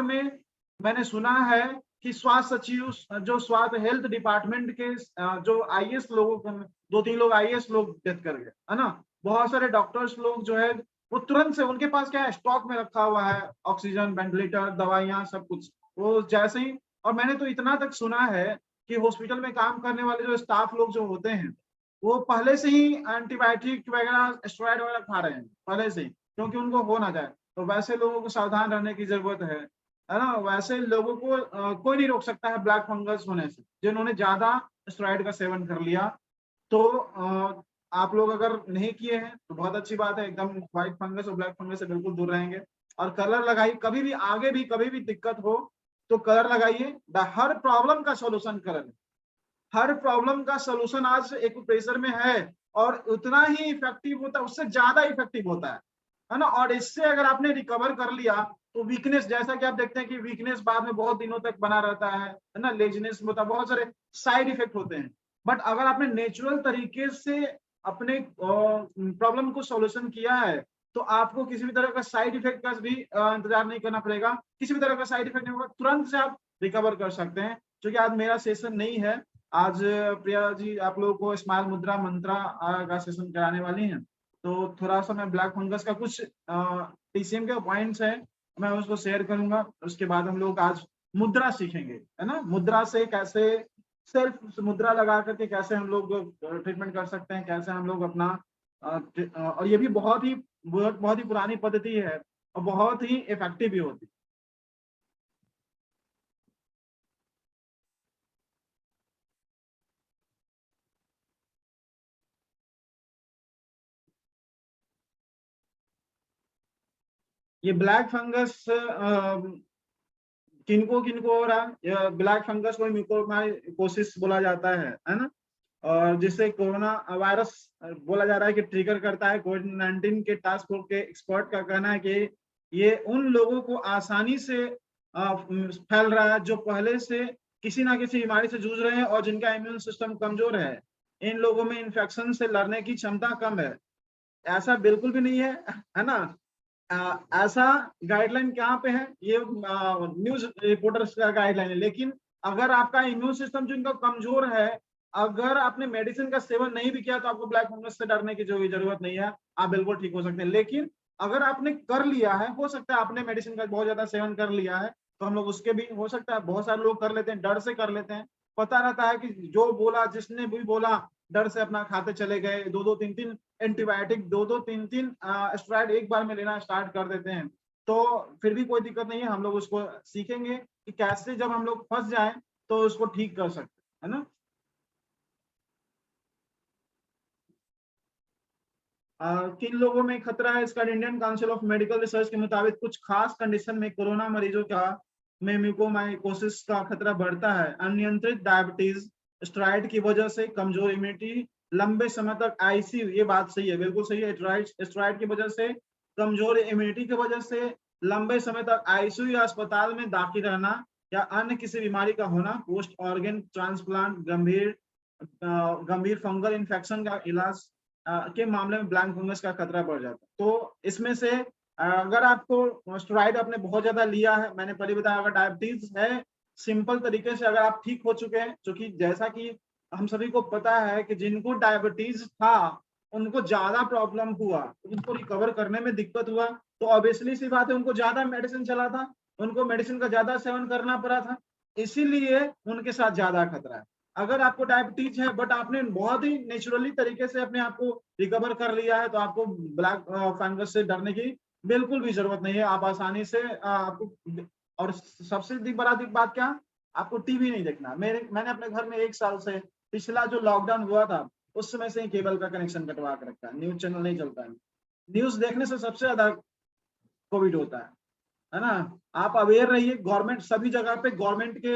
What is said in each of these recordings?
में मैंने सुना है कि स्वास्थ्य सचिव, जो स्वास्थ्य हेल्थ डिपार्टमेंट के जो आईएएस लोगों को, 2-3 लोग आईएएस लोग डेथ कर गए, है ना। बहुत सारे डॉक्टर्स लोग जो है वो तुरंत से, उनके पास क्या है, स्टॉक में रखा हुआ है ऑक्सीजन, वेंटिलेटर, दवाइयां, सब कुछ। वो जैसे ही, और मैंने तो इतना तक सुना है कि हॉस्पिटल में काम करने वाले जो स्टाफ लोग जो होते हैं, वो पहले से ही एंटीबायोटिक वगैरह, स्टेरॉइड वगैरह खा रहे हैं पहले से ही, क्योंकि उनको हो ना जाए। तो वैसे लोगों को सावधान रहने की जरूरत है ना। वैसे लोगों को कोई नहीं रोक सकता है ब्लैक फंगस होने से, जिन्होंने ज्यादा स्टेरॉइड का सेवन कर लिया। तो आप लोग अगर नहीं किए हैं तो बहुत अच्छी बात है, एकदम व्हाइट फंगस और ब्लैक फंगस से बिल्कुल दूर रहेंगे। और कलर लगाइए, कभी भी आगे भी कभी भी दिक्कत हो तो कलर लगाइए। हर प्रॉब्लम का सॉल्यूशन कलर है। हर प्रॉब्लम का सॉल्यूशन आज एक्यूप्रेशर में है, और उतना ही इफेक्टिव होता है, उससे ज्यादा इफेक्टिव होता है ना। और इससे अगर आपने रिकवर कर लिया तो वीकनेस, जैसा कि आप देखते हैं कि वीकनेस बाद में बहुत दिनों तक बना रहता है ना, लेजीनेस होता है, बहुत सारे साइड इफेक्ट होते हैं। बट अगर आपने नेचुरल तरीके से अपने प्रॉब्लम को सॉल्यूशन किया है, तो आपको किसी भी तरह का साइड इफेक्ट का भी इंतजार नहीं करना पड़ेगा। किसी भी तरह का साइड इफेक्ट नहीं होगा, तुरंत से आप रिकवर कर सकते हैं। क्योंकि आज मेरा सेशन नहीं है, आज प्रिया जी आप लोगों को स्माइल मुद्रा मंत्रा का सेशन कराने वाली हैं। तो थोड़ा सा मैं ब्लैक फंगस का कुछ टीसीएम के पॉइंट्स है, मैं उसको शेयर करूंगा। उसके बाद हम लोग आज मुद्रा सीखेंगे, है ना। मुद्रा से कैसे, सेल्फ मुद्रा लगा करके कैसे हम लोग ट्रीटमेंट कर सकते हैं, कैसे हम लोग अपना और ये भी बहुत ही पुरानी पद्धति है और बहुत ही इफेक्टिव भी होती है। ये ब्लैक फंगस किनको किनको हो रहा है, ब्लैक फंगस को म्यूकोरमाइकोसिस बोला जाता है ना। और जिसे कोरोना वायरस बोला जा रहा है कि ट्रिगर करता है। कोविड-19 के टास्क फोर्स के एक्सपर्ट का कहना है कि ये उन लोगों को आसानी से फैल रहा है जो पहले से किसी ना किसी बीमारी से जूझ रहे हैं और जिनका इम्यून सिस्टम कमजोर है। इन लोगों में इन्फेक्शन से लड़ने की क्षमता कम है। ऐसा बिल्कुल भी नहीं है ना। ऐसा गाइडलाइन कहाँ पे है, ये न्यूज रिपोर्टर्स का गाइडलाइन है। लेकिन अगर आपका इम्यून सिस्टम जो इनका कमजोर है, अगर आपने मेडिसिन का सेवन नहीं भी किया तो आपको ब्लैक फंगस से डरने की जो जरूरत नहीं है, आप बिल्कुल ठीक हो सकते हैं। लेकिन अगर आपने कर लिया है, हो सकता है आपने मेडिसिन का बहुत ज्यादा सेवन कर लिया है, तो हम लोग उसके भी, हो सकता है बहुत सारे लोग कर लेते हैं, डर से कर लेते हैं। पता रहता है कि जो बोला, जिसने भी बोला, डर से अपना खाते चले गए, 2-2 3-3 एंटीबायोटिक, 2-2 3-3 स्टेरॉइड एक बार में लेना स्टार्ट कर देते हैं। तो फिर भी कोई दिक्कत नहीं है, हम लोग उसको सीखेंगे कि कैसे जब हम लोग फंस जाएं तो उसको ठीक कर सकते हैं ना। किन लोगों में खतरा है इसका, Indian council of medical research के मुताबिक कुछ खास कंडीशन में कोरोना मरीजों का में म्यूकोमाइकोसिस का खतरा बढ़ता है। अनियंत्रित डायबिटीज, स्टेरॉइड की वजह से कमजोर इम्यूनिटी, लंबे समय तक आईसीयू, ये बात सही है, बिल्कुल सही है। स्टेरॉइड की वजह से, कमजोर इम्यूनिटी की वजह से लंबे समय तक आईसीयू या अस्पताल में दाखिल रहना, या अन्य किसी बीमारी का होना, पोस्ट ऑर्गन ट्रांसप्लांट, गंभीर फंगल इन्फेक्शन का इलाज के मामले में ब्लैक फंगस का खतरा बढ़ जाता है। तो इसमें से अगर आपको स्टेरॉइड आपने बहुत ज्यादा लिया है, मैंने पहले बताया, अगर डायबिटीज है, सिंपल तरीके से अगर आप ठीक हो चुके हैं, क्योंकि जैसा कि हम सभी को पता है कि जिनको डायबिटीज था उनको ज्यादा प्रॉब्लम हुआ, उनको रिकवर करने में दिक्कत हुआ, तो ऑब्वियसली सी बात है उनको ज्यादा मेडिसिन चला था, उनको मेडिसिन का ज्यादा सेवन करना पड़ा था, इसीलिए उनके साथ ज्यादा खतरा है। अगर आपको डायबिटीज है बट आपने बहुत ही नेचुरली तरीके से अपने आप को रिकवर कर लिया है, तो आपको ब्लैक फंगस से डरने की बिल्कुल भी जरूरत नहीं है। आप आसानी से आपको, और सबसे बड़ा बात क्या, आपको टीवी नहीं देखना। मैंने अपने घर में 1 साल से, पिछला जो लॉकडाउन हुआ था उस समय से ही केबल का कनेक्शन कटवा कर रखा है, न्यूज चैनल नहीं चलता है। न्यूज देखने से सबसे ज्यादा कोविड होता है ना। आप अवेयर रहिए, गवर्नमेंट सभी जगह पे गवर्नमेंट के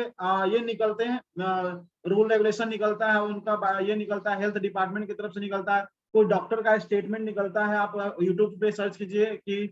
ये निकलते हैं, रूल रेगुलेशन निकलता है उनका, ये निकलता है हेल्थ डिपार्टमेंट की तरफ से निकलता है, कोई डॉक्टर का स्टेटमेंट निकलता है, आप यूट्यूब पे सर्च कीजिए कि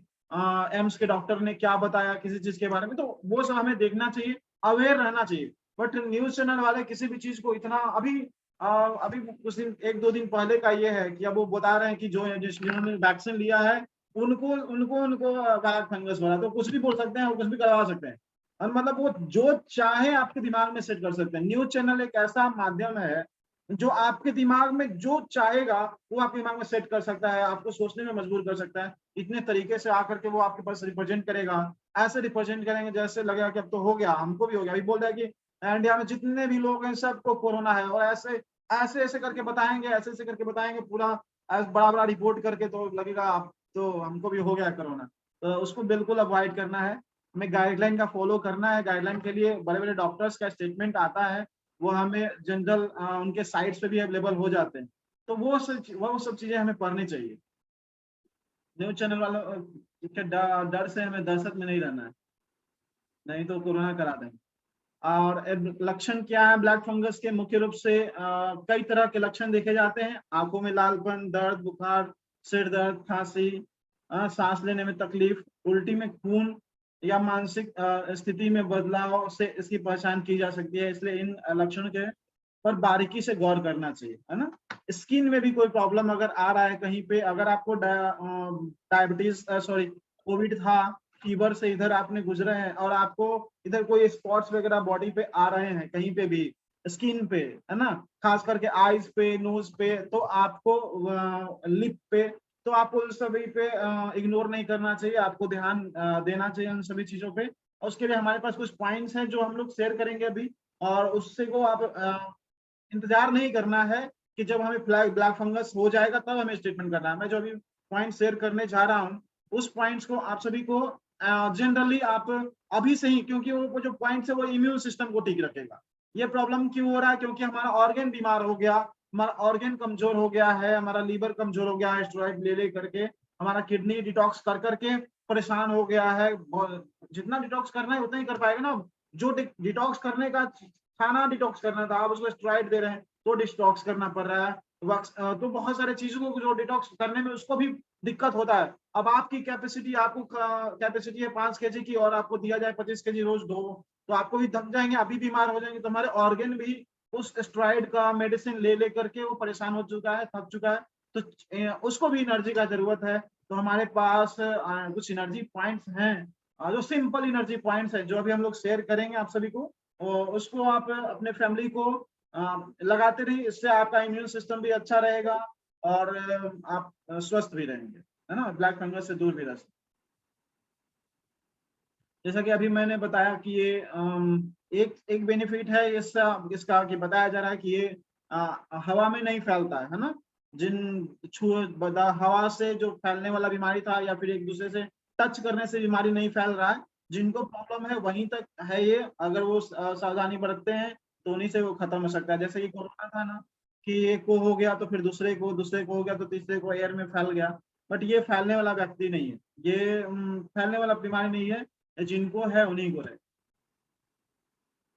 एम्स के डॉक्टर ने क्या बताया किसी चीज के बारे में, तो वो सब हमें देखना चाहिए, अवेयर रहना चाहिए। बट न्यूज चैनल वाले किसी भी चीज को इतना, अभी कुछ दिन, 1-2 दिन पहले का ये है कि अब वो बता रहे हैं कि जो जिन्होंने वैक्सीन लिया है उनको उनको उनको ब्लैक फंगस हो रहा है, तो कुछ भी बोल सकते हैं और कुछ भी करवा सकते हैं। और मतलब वो जो चाहे आपके दिमाग में सेट कर सकते हैं। न्यूज चैनल एक ऐसा माध्यम है जो आपके दिमाग में जो चाहेगा वो आपके दिमाग में सेट कर सकता है, आपको सोचने में मजबूर कर सकता है। इतने तरीके से आकर के वो आपके पास रिप्रेजेंट करेगा, ऐसे रिप्रेजेंट करेंगे जैसे लगेगा कि अब तो हो गया, हमको भी हो गया। अभी बोल रहा है कि इंडिया में जितने भी लोग हैं सबको कोरोना है, और ऐसे ऐसे ऐसे करके बताएंगे, ऐसे ऐसे करके बताएंगे पूरा बड़ा बड़ा रिपोर्ट करके, तो लगेगा अब तो हमको भी हो गया कोरोना। तो उसको बिल्कुल अवॉइड करना है, हमें गाइडलाइन का फॉलो करना है। गाइडलाइन के लिए बड़े बड़े डॉक्टर्स का स्टेटमेंट आता है, वो हमें जनरल उनके साइट्स पे भी अवेलेबल हो जाते हैं। तो वो सब चीजें हमें पढ़नी चाहिए। न्यूज चैनल वालों के डर से हमें दहशत में नहीं रहना है, नहीं तो कोरोना करा देंगे। और लक्षण क्या है ब्लैक फंगस के? मुख्य रूप से कई तरह के लक्षण देखे जाते हैं। आंखों में लालपन, दर्द, बुखार, सिर दर्द, खांसी, सांस लेने में तकलीफ, उल्टी में खून या मानसिक स्थिति में बदलाव से इसकी पहचान की जा सकती है। इसलिए इन लक्षणों के पर बारीकी से गौर करना चाहिए, है ना। स्किन में भी कोई प्रॉब्लम अगर आ रहा है कहीं पे, अगर आपको डायबिटीज सॉरी कोविड था, फीवर से इधर आपने गुजरे हैं और आपको इधर कोई स्पॉट्स वगैरह बॉडी पे आ रहे हैं कहीं पे भी, स्किन पे, है ना, खास करके आईज पे, नोज पे, तो आपको लिप पे, तो आपको उन सभी पे इग्नोर नहीं करना चाहिए, आपको ध्यान देना चाहिए उन सभी चीजों पे। और उसके लिए हमारे पास कुछ पॉइंट्स हैं जो हम लोग शेयर करेंगे अभी, और उससे को आप इंतजार नहीं करना है कि जब हमें ब्लैक फंगस हो जाएगा तब हमें स्टेटमेंट करना है। मैं जो अभी पॉइंट शेयर करने जा रहा हूँ उस पॉइंट्स को आप सभी को जनरली आप अभी से ही, क्योंकि वो जो पॉइंट्स है वो इम्यून सिस्टम को ठीक रखेगा। ये प्रॉब्लम क्यों हो रहा है? क्योंकि हमारा ऑर्गन बीमार हो गया, हमारा ऑर्गन कमजोर हो गया है, हमारा लीवर कमजोर हो गया है स्टेरॉइड ले ले करके, हमारा किडनी डिटॉक्स कर करके परेशान हो गया है। जितना डिटॉक्स करना है उतना ही कर पाएगा ना। जो डिटॉक्स करने का खाना डिटॉक्स करना था, आप उसको स्टेरॉइड दे रहे हैं तो डिटॉक्स करना पड़ रहा है। तो बहुत सारे चीजों को जो डिटॉक्स करने में उसको भी दिक्कत होता है। अब आपकी कैपेसिटी, आपको कैपेसिटी है 5 kg की और आपको दिया जाए 25 kg रोज दो, तो आपको भी थक जाएंगे, अभी बीमार हो जाएंगे। तो हमारे ऑर्गन भी उस स्टेरॉइड का मेडिसिन ले ले करके वो परेशान हो चुका है, थक चुका है। तो उसको भी एनर्जी का जरूरत है। तो हमारे पास कुछ एनर्जी पॉइंट्स हैं, जो सिंपल एनर्जी पॉइंट्स है जो अभी हम लोग शेयर करेंगे आप सभी को, और उसको आप अपने फैमिली को लगाते रहिए। इससे आपका इम्यून सिस्टम भी अच्छा रहेगा और आप स्वस्थ भी रहेंगे, है ना, ब्लैक फंगस से दूर भी रह सकते। जैसा कि अभी मैंने बताया कि ये एक एक बेनिफिट है इसका इसका कि बताया जा रहा है कि ये हवा में नहीं फैलता है ना। जिन हवा से जो फैलने वाला बीमारी था या फिर एक दूसरे से टच करने से बीमारी नहीं फैल रहा है, जिनको प्रॉब्लम है वहीं तक है ये, अगर वो सावधानी बरतते हैं तो उन्हीं से वो खत्म हो सकता है। जैसे कि कोरोना था ना, कि एक को हो गया तो फिर दूसरे को हो गया तो तीसरे को एयर में फैल गया। बट ये फैलने वाला व्यक्ति नहीं है, ये फैलने वाला बीमारी नहीं है, जिनको है उन्हीं को है।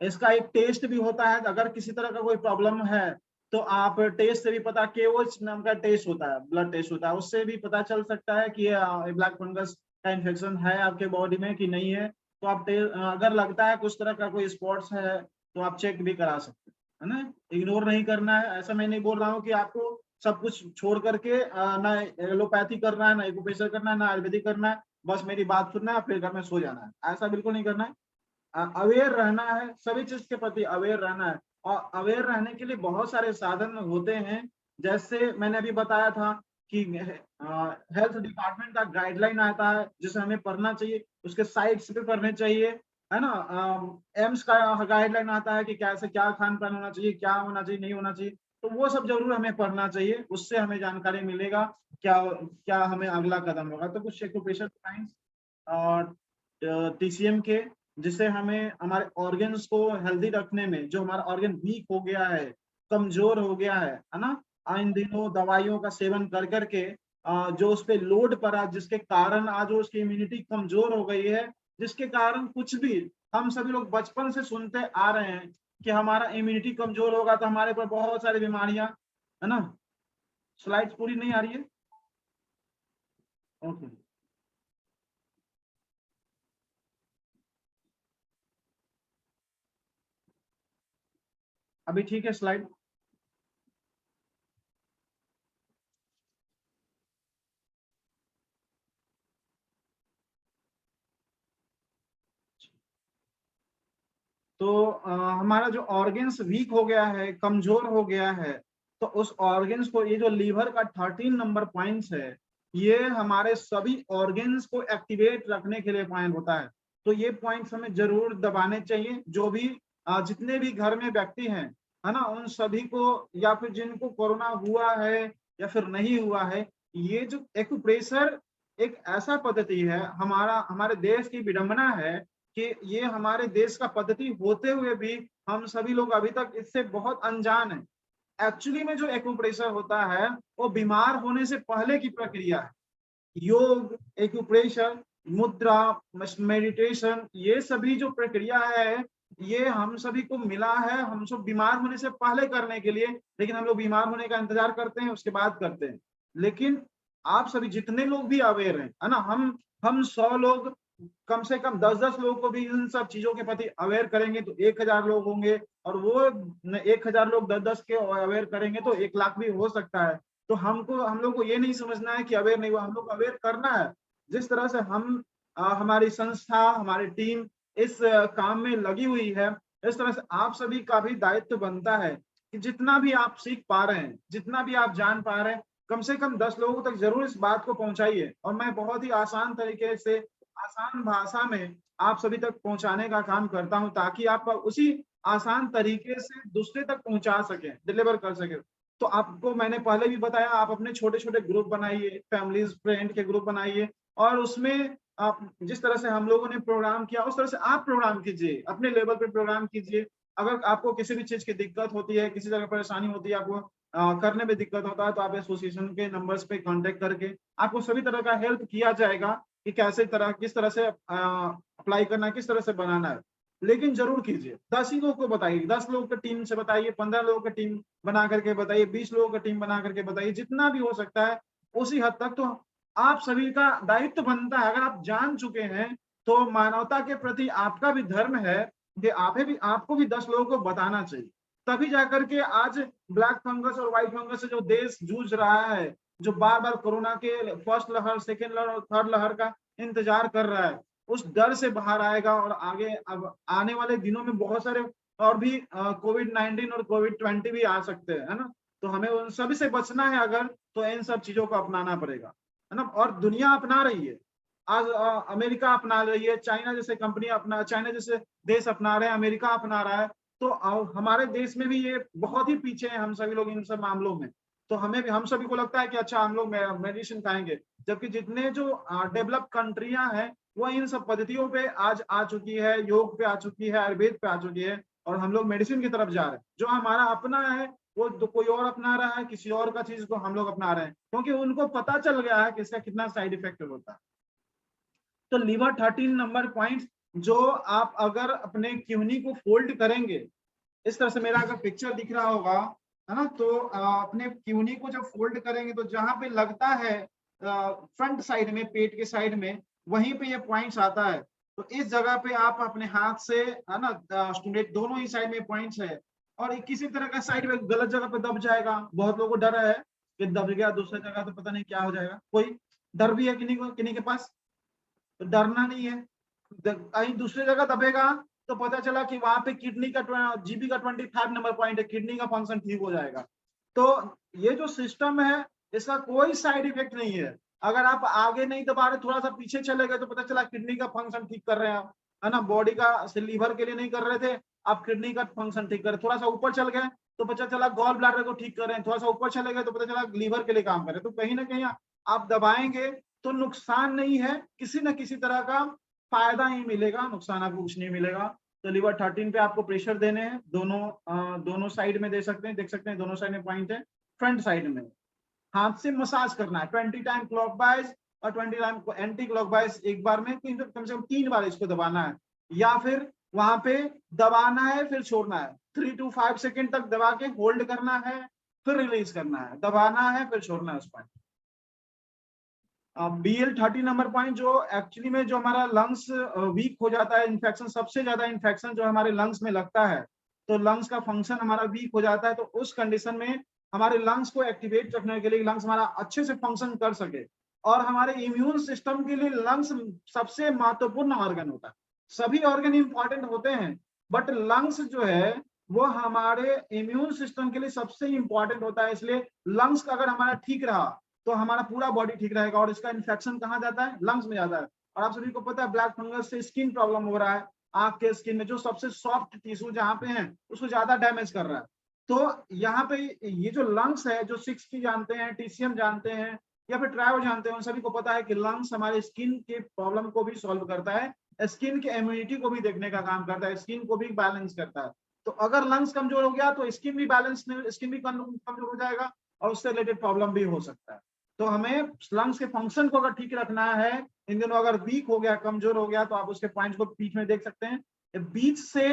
इसका एक टेस्ट भी होता है, अगर किसी तरह का कोई प्रॉब्लम है तो आप टेस्ट से भी पता, केओएच नाम का टेस्ट होता है, ब्लड टेस्ट होता है, उससे भी पता चल सकता है कि ब्लैक फंगस का इन्फेक्शन है आपके बॉडी में कि नहीं है। तो आप अगर लगता है कुछ तरह का कोई स्पॉट्स है तो आप चेक भी करा सकते हैं, है ना। इग्नोर नहीं करना है। ऐसा मैं नहीं बोल रहा हूँ कि आपको सब कुछ छोड़ करके ना एलोपैथी करना है, ना एक्यूप्रेशर करना है, ना आयुर्वेदिक करना है, बस मेरी बात सुनना है फिर घर में सो जाना है, ऐसा बिल्कुल नहीं करना है। अवेयर रहना है, सभी चीज के प्रति अवेयर रहना है। और अवेयर रहने के लिए बहुत सारे साधन होते हैं, जैसे मैंने अभी बताया था कि हेल्थ डिपार्टमेंट का गाइडलाइन आता है जिसे हमें पढ़ना चाहिए, उसके साइट्स पे पढ़ने चाहिए, है ना। एम्स का गाइडलाइन आता है कि कैसे क्या खान पान होना चाहिए, क्या होना चाहिए, नहीं होना चाहिए। तो वो सब जरूर हमें पढ़ना चाहिए, उससे हमें जानकारी मिलेगा क्या क्या हमें अगला कदम होगा। तो कुछ एक्यूप्रेशर साइंस और टीसीएम के, जिससे हमें हमारे ऑर्गन्स को हेल्दी रखने में, जो हमारा ऑर्गन वीक हो गया है, कमजोर हो गया है ना, इन दिनों दवाइयों का सेवन कर करके जो उस पे लोड पड़ा, जिसके कारण आज उसकी इम्यूनिटी कमजोर हो गई है, जिसके कारण कुछ भी हम सभी लोग बचपन से सुनते आ रहे हैं कि हमारा इम्यूनिटी कमजोर होगा तो हमारे पर बहुत सारी बीमारियां, है ना। स्लाइड्स पूरी नहीं आ रही है? ओके, अभी ठीक है स्लाइड? तो हमारा जो ऑर्गन्स वीक हो गया है, कमजोर हो गया है, तो उस ऑर्गन्स को, ये जो लीवर का 13 नंबर पॉइंट्स है, ये हमारे सभी ऑर्गन्स को एक्टिवेट रखने के लिए पॉइंट होता है। तो ये पॉइंट्स हमें जरूर दबाने चाहिए। जो भी जितने भी घर में व्यक्ति हैं, है ना, उन सभी को, या फिर जिनको कोरोना हुआ है या फिर नहीं हुआ है, ये जो एक्यूप्रेशर एक ऐसा पद्धति है, हमारे देश की विडंबना है कि ये हमारे देश का पद्धति होते हुए भी हम सभी लोग अभी तक इससे बहुत अनजान हैं। एक्चुअली में जो एक्यूप्रेशर होता है वो बीमार होने से पहले की प्रक्रिया है। योग, एक्यूप्रेशर, मुद्रा, मेडिटेशन, ये सभी जो प्रक्रिया है, ये हम सभी को मिला है हम सब बीमार होने से पहले करने के लिए। लेकिन हम लोग बीमार होने का इंतजार करते हैं, उसके बाद करते हैं। लेकिन आप सभी जितने लोग भी अवेयर हैं, है ना, हम 100 लोग, कम से कम 10-10 लोगों को भी इन सब चीजों के प्रति अवेयर करेंगे तो 1000 लोग होंगे, और वो 1000 लोग 10-10 के अवेयर करेंगे तो 1 लाख भी हो सकता है। तो हम लोग को ये नहीं समझना है कि अवेयर नहीं हुआ, हम लोग अवेयर करना है। जिस तरह से हमारी संस्था, हमारी टीम इस काम में लगी हुई है, इस तरह से आप सभी का भी दायित्व बनता है कि जितना भी आप सीख पा रहे हैं, जितना भी आप जान पा रहे हैं, कम से कम 10 लोगों तक जरूर इस बात को पहुंचाइए। और मैं बहुत ही आसान तरीके से, आसान भाषा में आप सभी तक पहुंचाने का काम करता हूं, ताकि आप उसी आसान तरीके से दूसरे तक पहुंचा सकें, डिलीवर कर सकें। तो आपको मैंने पहले भी बताया, आप अपने छोटे छोटे ग्रुप बनाइए, फैमिलीज फ्रेंड के ग्रुप बनाइए, और उसमें आप जिस तरह से हम लोगों ने प्रोग्राम किया उस तरह से आप प्रोग्राम कीजिए, अपने लेवल पे प्रोग्राम कीजिए। अगर आपको किसी भी चीज की दिक्कत होती है, किसी जगह परेशानी होती है, आपको करने में दिक्कत होता है, तो आप एसोसिएशन के नंबर्स पे कांटेक्ट करके आपको सभी तरह का हेल्प किया जाएगा कि किस तरह से अप्लाई करना है, किस तरह से बनाना है। लेकिन जरूर कीजिए, 10 ही लोगों को बताइए, 10 लोगों की टीम से बताइए, 15 लोगों की टीम बना करके बताइए, 20 लोगों की टीम बना करके बताइए, जितना भी हो सकता है उसी हद तक। तो आप सभी का दायित्व बनता है, अगर आप जान चुके हैं तो मानवता के प्रति आपका भी धर्म है कि आपको भी 10 लोगों को बताना चाहिए। तभी जाकर के आज ब्लैक फंगस और व्हाइट फंगस से जो देश जूझ रहा है, जो बार बार कोरोना के फर्स्ट लहर, सेकेंड लहर और थर्ड लहर का इंतजार कर रहा है, उस डर से बाहर आएगा। और आगे अब आने वाले दिनों में बहुत सारे और भी कोविड-19 और कोविड-20 भी आ सकते हैं, है ना। तो हमें उन सभी से बचना है अगर, तो इन सब चीजों को अपनाना पड़ेगा, है ना। और दुनिया अपना रही है आज, अमेरिका अपना रही है, चाइना जैसे कंपनी अपना, चाइना जैसे देश अपना रहे हैं, अमेरिका अपना रहा है। तो हमारे देश में भी ये बहुत ही पीछे हैं हम सभी लोग इन सब मामलों में। तो हम सभी को लगता है कि अच्छा हम लोग मेडिसिन खाएंगे, जबकि जितने जो डेवलप कंट्रियां हैं वो इन सब पद्धतियों पे आज आ चुकी है, योग पे आ चुकी है, आयुर्वेद पे आ चुकी है, और हम लोग मेडिसिन की तरफ जा रहे हैं। जो हमारा अपना है वो तो कोई और अपना रहा है, किसी और का चीज को हम लोग अपना रहे हैं, क्योंकि उनको पता चल गया है कि इसका कितना साइड इफेक्ट होता है। तो लीवर 13 नंबर पॉइंट, जो आप अगर अपने किडनी को फोल्ड करेंगे, इस तरह से मेरा अगर पिक्चर दिख रहा होगा, है ना, तो अपने किडनी को जब फोल्ड करेंगे तो जहां पे लगता है फ्रंट साइड में, पेट के साइड में, वहीं पे ये पॉइंट्स आता है। तो इस जगह पे आप अपने हाथ से, है ना, स्टूडेंट दोनों ही साइड में पॉइंट्स है, और किसी तरह का साइड में गलत जगह पे दब जाएगा, बहुत लोगों को डर है कि दब गया दूसरी जगह तो पता नहीं क्या हो जाएगा। कोई डर भी है किन्हीं के पास? तो डरना नहीं है। कहीं दूसरी जगह दबेगा तो पता चला कि वहां पे किडनी का जीबी का 25 नंबर पॉइंट है, किडनी का फंक्शन ठीक हो जाएगा। तो ये जो सिस्टम है इसका कोई साइड इफेक्ट नहीं है। अगर आप आगे नहीं दबा रहे, थोड़ा सा पीछे चले गए तो पता चला किडनी का फंक्शन ठीक कर रहे हैं आप, है ना, बॉडी का लीवर के लिए नहीं कर रहे थे, आप किडनी का फंक्शन ठीक कर रहे। थोड़ा सा ऊपर चल गए तो पता चला गॉल ब्लैडर को ठीक कर रहे हैं, थोड़ा सा ऊपर चले गए तो पता चला लीवर के लिए काम कर रहे हैं। तो कहीं ना कहीं आप दबाएंगे तो नुकसान नहीं है, किसी न किसी तरह का फायदा ही मिलेगा, नुकसान आपको कुछ नहीं मिलेगा। तो लीवर 13 पे आपको प्रेशर देने हैं, दोनों साइड में दे सकते हैं, देख सकते हैं दोनों साइड में पॉइंट है। फ्रंट साइड में हाथ से मसाज करना है 20 टाइम क्लॉकवाइज और 20 टाइम एंटी क्लॉकवाइज, एक बार में कम से कम 3 बार इसको दबाना है, या फिर वहां पे दबाना है फिर छोड़ना है, 3 to 5 सेकेंड तक दबा के होल्ड करना है, फिर रिलीज करना है, दबाना है फिर छोड़ना है उस पॉइंट। BL 30 नंबर पॉइंट, जो एक्चुअली में जो हमारा लंग्स वीक हो जाता है, इन्फेक्शन, सबसे ज्यादा इन्फेक्शन जो हमारे लंग्स में लगता है, तो लंग्स का फंक्शन हमारा वीक हो जाता है। तो उस कंडीशन में हमारे लंग्स को एक्टिवेट रखने के लिए, लंग्स हमारा अच्छे से फंक्शन कर सके, और हमारे इम्यून सिस्टम के लिए लंग्स सबसे महत्वपूर्ण ऑर्गन होता है। सभी ऑर्गन इंपॉर्टेंट होते हैं, बट लंग्स जो है वो हमारे इम्यून सिस्टम के लिए सबसे इंपॉर्टेंट होता है, इसलिए लंग्स का अगर हमारा ठीक रहा तो हमारा पूरा बॉडी ठीक रहेगा। और इसका इन्फेक्शन कहाँ जाता है? लंग्स में जाता है। और आप सभी को पता है ब्लैक फंगस से स्किन प्रॉब्लम हो रहा है, आंख के स्किन में जो सबसे सॉफ्ट टिश्यू जहाँ पे है उसको ज्यादा डैमेज कर रहा है। तो यहाँ पे ये जो लंग्स है, जो 6T जानते हैं, TCM जानते हैं या फिर ट्रायो जानते हैं, उन सभी को पता है कि लंग्स हमारे स्किन के प्रॉब्लम को भी सॉल्व करता है, स्किन के इम्यूनिटी को भी देखने का काम करता है, स्किन को भी बैलेंस करता है। तो अगर लंग्स कमजोर हो गया तो स्किन भी बैलेंस नहीं, स्किन भी कमजोर हो जाएगा और उससे रिलेटेड प्रॉब्लम भी हो सकता है। तो हमें लंग्स के फंक्शन को अगर ठीक रखना है, इन दिनों अगर वीक हो गया, कमजोर हो गया, तो आप उसके पॉइंट को बीच में देख सकते हैं। बीच से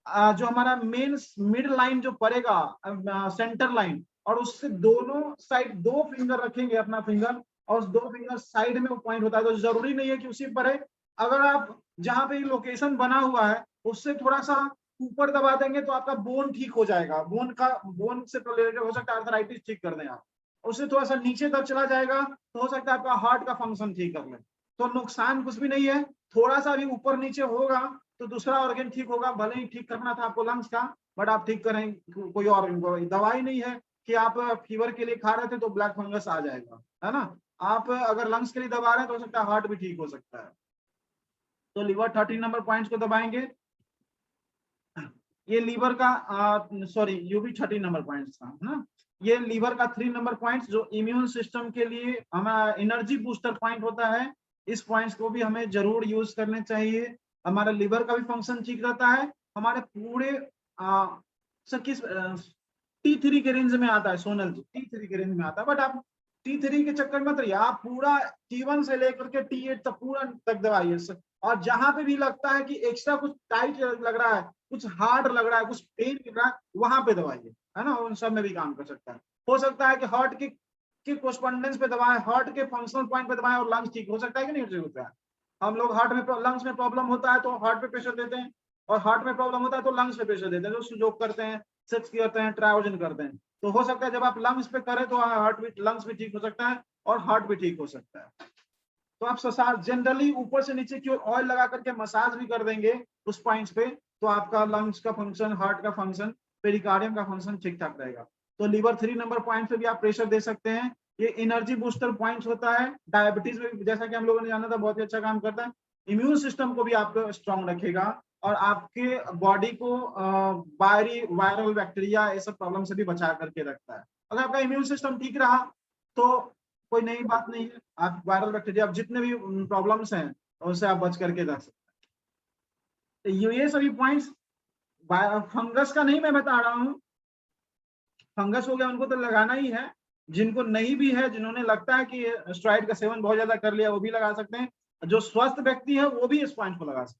जो हमारा मेन मिड लाइन जो पड़ेगा, सेंटर लाइन, और उससे दोनों साइड दो फिंगर रखेंगे अपना फिंगर, और उस दो फिंगर साइड में वो पॉइंट होता है। तो जरूरी नहीं है कि उसी पर है, अगर आप जहां पे लोकेशन बना हुआ है उससे थोड़ा सा ऊपर दबा देंगे तो आपका बोन ठीक हो जाएगा। बोन से रिलेटेड हो सकता है आर्थराइटिस ठीक कर दें आप। उससे थोड़ा सा नीचे तक चला जाएगा तो हो सकता है आपका हार्ट का फंक्शन ठीक कर ले। तो नुकसान कुछ भी नहीं है, थोड़ा सा भी ऊपर नीचे होगा तो दूसरा ऑर्गन ठीक होगा। भले ही ठीक करना था आपको लंग्स का, बट आप ठीक करें कोई और दवाई नहीं है कि आप फीवर के लिए खा रहे थे तो ब्लैक फंगस आ जाएगा, है ना। आप अगर लंग्स के लिए दबा रहे हैं तो हो सकता है हार्ट भी ठीक हो सकता है। तो लीवर 13 नंबर पॉइंट्स को दबाएंगे। ये लीवर का सॉरी यू भी 13 नंबर पॉइंट्स था ना। ये लीवर का 3 नंबर पॉइंट्स जो इम्यून सिस्टम के लिए हमारा एनर्जी बूस्टर पॉइंट होता है, इस पॉइंट्स को भी हमें जरूर यूज करने चाहिए। हमारा लीवर का भी फंक्शन ठीक रहता है। हमारे पूरे सर किस T3 के रेंज में आता है सोनल जी, T3 के रेंज में आता है, बट आप T3 के चक्कर में रहिए, आप पूरा T1 से लेकर के T8 तक पूरा तक दवाइए। और जहां पे भी लगता है कि एक्स्ट्रा कुछ टाइट लग रहा है, कुछ हार्ड लग रहा है, कुछ पेन लग रहा है, वहां पे दवाइए, है ना। उन सब में भी काम कर सकता है। हो सकता है कि हार्ट के कोस्पॉन्डेंस पे दबाएं, हार्ट के फंक्शनल पॉइंट पे दबाएं और लंग्स ठीक हो सकता है कि नहीं ठीक होता है। हम लोग हार्ट में लंग्स में प्रॉब्लम होता है तो हार्ट पे प्रेशर देते हैं, और हार्ट में प्रॉब्लम होता है तो लंग्स पे प्रेशर देते हैं, जो सुजोग करते हैं, सेक्स करते हैं, ट्रायोजन करते हैं। तो हो सकता है जब आप लंग्स पे करें तो हार्ट भी, लंग्स भी ठीक हो सकता है और हार्ट भी ठीक हो सकता है। तो आप जनरली ऊपर से नीचे की ओर ऑयल लगा करके मसाज भी कर देंगे उस पॉइंट्स पे, तो आपका लंग्स का फंक्शन, हार्ट का फंक्शन, पेरिकार्डियम का फंक्शन ठीक ठाक रहेगा। तो लीवर 3 नंबर पॉइंट पे भी आप प्रेशर दे सकते हैं। ये एनर्जी बूस्टर पॉइंट्स होता है। डायबिटीज में जैसा कि हम लोगों ने जाना था बहुत ही अच्छा काम करता है। इम्यून सिस्टम को भी आपको स्ट्रांग रखेगा और आपके बॉडी को वायरल बैक्टीरिया ये सब प्रॉब्लम से भी बचा करके रखता है। अगर आपका इम्यून सिस्टम ठीक रहा तो कोई नई बात नहीं है, आप वायरल बैक्टीरिया, आप जितने भी प्रॉब्लम्स हैं उनसे आप बच करके रख सकते हैं। तो ये सभी पॉइंट्स फंगस का नहीं मैं बता रहा हूँ, फंगस हो गया उनको तो लगाना ही है। जिनको नहीं भी है, जिन्होंने लगता है कि स्टेरॉइड का सेवन बहुत ज्यादा कर लिया, वो भी लगा सकते हैं। जो स्वस्थ व्यक्ति है वो भी इस पॉइंट को लगा सकते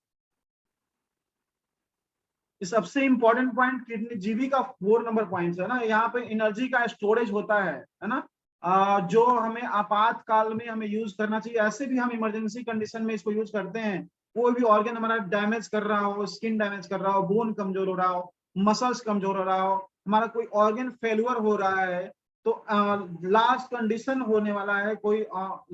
हैं। सबसे इंपॉर्टेंट पॉइंट किडनी, जीबी का 4 नंबर पॉइंट है ना, यहाँ पे एनर्जी का स्टोरेज होता है ना। जो हमें आपातकाल में हमें यूज करना चाहिए, ऐसे भी हम इमरजेंसी कंडीशन में इसको यूज करते हैं। कोई भी ऑर्गन हमारा डैमेज कर रहा हो, स्किन डैमेज कर रहा हो, बोन कमजोर हो रहा हो, मसल्स कमजोर हो रहा हो, हमारा कोई ऑर्गन फेल्यूर हो रहा है, तो लास्ट कंडीशन होने वाला है, कोई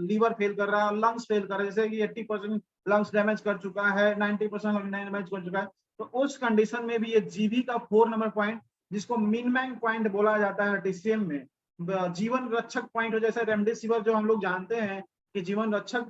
लीवर फेल कर रहा है, लंग्स फेल कर रहा है, जैसे कि 80% लंग्स डैमेज कर चुका है, 90% डैमेज कर चुका है, तो उस कंडीशन में भी ये जीबी का 4 नंबर पॉइंट, जिसको मिनमैंग पॉइंट बोला जाता है टीसीएम में, जीवन रक्षक पॉइंट हो। जैसे रेमडेसिविर जो हम लोग जानते हैं कि जीवन रक्षक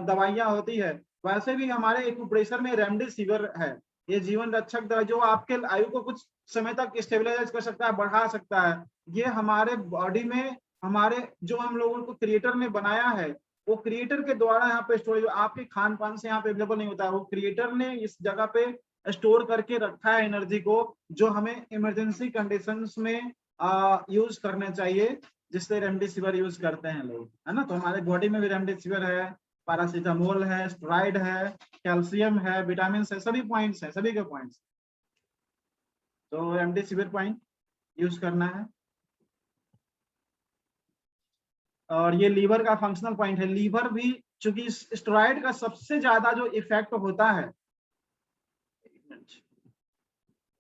दवाइयां होती है, वैसे भी हमारे एक्यूप्रेशर में रेमडेसिविर है। ये जीवन रक्षक दवाई जो आपके आयु को कुछ समय तक स्टेबलाइज कर सकता है, बढ़ा सकता है। ये हमारे बॉडी में, हमारे जो हम लोगों को क्रिएटर ने बनाया है, वो क्रिएटर के द्वारा यहाँ पे स्टोरेज, आपके खान पान से यहाँ पे अवेलेबल नहीं होता है, वो क्रिएटर ने इस जगह पे स्टोर करके रखा है एनर्जी को, जो हमें इमरजेंसी कंडीशंस में यूज करने चाहिए, जिससे रेमडेसिविर यूज करते हैं लोग, है ना। तो हमारे बॉडी में भी रेमडेसिविर है, पैरासीटामोल है, स्टेरॉइड है, कैल्शियम है, विटामिन है, सभी पॉइंट्स है, सभी के पॉइंट्स। तो रेमडेसिविर पॉइंट यूज करना है। और ये लीवर का फंक्शनल पॉइंट है। लीवर भी चूंकि स्टेरॉइड का सबसे ज्यादा जो इफेक्ट होता है,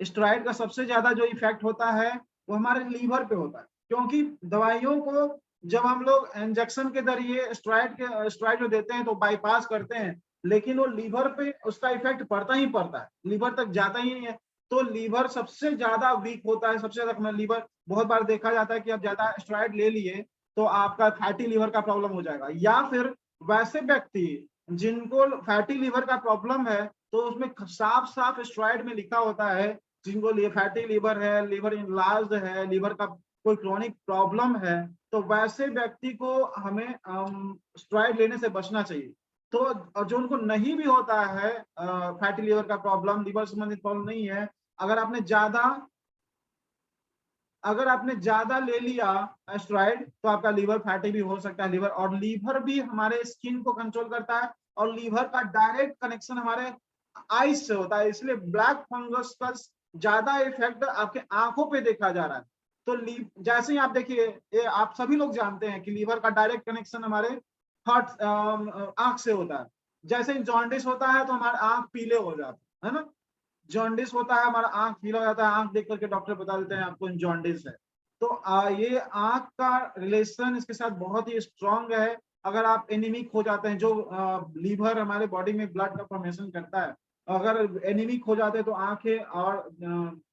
स्टेरॉइड का सबसे ज्यादा जो इफेक्ट होता है वो हमारे लीवर पे होता है, क्योंकि दवाइयों को जब हम लोग इंजेक्शन के जरिए स्टेरॉइड जो देते हैं तो बाईपास करते हैं, लेकिन वो लीवर पे उसका इफेक्ट पड़ता ही पड़ता है, लीवर तक जाता ही नहीं है। तो लीवर सबसे ज्यादा वीक होता है, सबसे ज्यादा लीवर, बहुत बार देखा जाता है कि आप ज्यादा स्टेरॉइड ले लिए तो आपका फैटी लीवर का प्रॉब्लम हो जाएगा। या फिर वैसे व्यक्ति जिनको फैटी लीवर का प्रॉब्लम है, तो उसमें साफ साफ स्टेरॉइड में लिखा होता है, जिनको फैटी लीवर है, लीवर इनलार्ज्ड है, लीवर का कोई क्रॉनिक प्रॉब्लम है, तो वैसे व्यक्ति को हमें स्टेरॉइड लेने से बचना चाहिए। तो जो उनको नहीं भी होता है फैटी लीवर का प्रॉब्लम, लीवर संबंधित प्रॉब्लम नहीं है, अगर आपने ज्यादा ले लिया स्टेरॉइड तो आपका लीवर फैटी भी हो सकता है। लीवर और लीवर भी हमारे स्किन को कंट्रोल करता है, और लीवर का डायरेक्ट कनेक्शन हमारे आईज से होता है। इसलिए ब्लैक फंगस का ज्यादा इफेक्ट आपके आंखों पे देखा जा रहा है। तो जैसे ही आप देखिए, ये आप सभी लोग जानते हैं कि लीवर का डायरेक्ट कनेक्शन हमारे हार्ट आंख से होता है। जैसे ही जॉन्डिस होता है तो हमारे आंख पीले हो जाते हैं, है ना। जॉन्डिस होता है, हमारा आंख पीला हो जाता है, आंख देख करके डॉक्टर बता देते हैं आपको जॉन्डिस है। तो ये आंख का रिलेशन इसके साथ बहुत ही स्ट्रांग है। अगर आप एनीमिक हो जाते हैं, जो लीवर हमारे बॉडी में ब्लड का फॉर्मेशन करता है, अगर एनीमिक हो जाते हैं तो आंखें और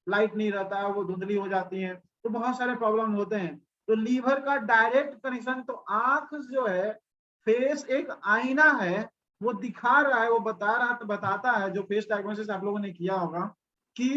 लाइट नहीं रहता है, वो धुंधली हो जाती हैं, तो बहुत सारे प्रॉब्लम होते हैं। तो लीवर का डायरेक्ट कनेक्शन, तो आंख जो है, फेस एक आईना है, वो दिखा रहा है, वो बताता है, जो फेस डायग्नोसिस आप लोगों ने किया होगा, कि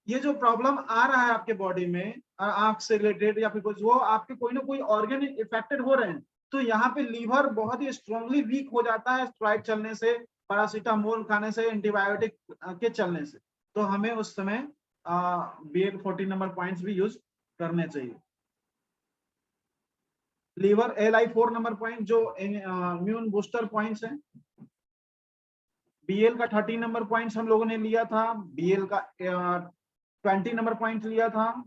ये जो प्रॉब्लम आ रहा है आपके बॉडी में आंख से रिलेटेड या फिर कुछ, वो आपके कोई ना कोई ऑर्गन इफेक्टेड हो रहे हैं। तो यहाँ पे लीवर बहुत ही स्ट्रांगली वीक हो जाता है स्टेरॉइड चलने से, पैरासीटामोल खाने से, एंटीबायोटिक के चलने से। तो हमें उस समय BL 14 नंबर पॉइंट्स भी यूज करने चाहिए। लीवर LI4 नंबर पॉइंट जो इम्यून बूस्टर पॉइंट्स है। BL का 13 नंबर पॉइंट्स हम लोगों ने लिया था, BL का 20 नंबर पॉइंट लिया था,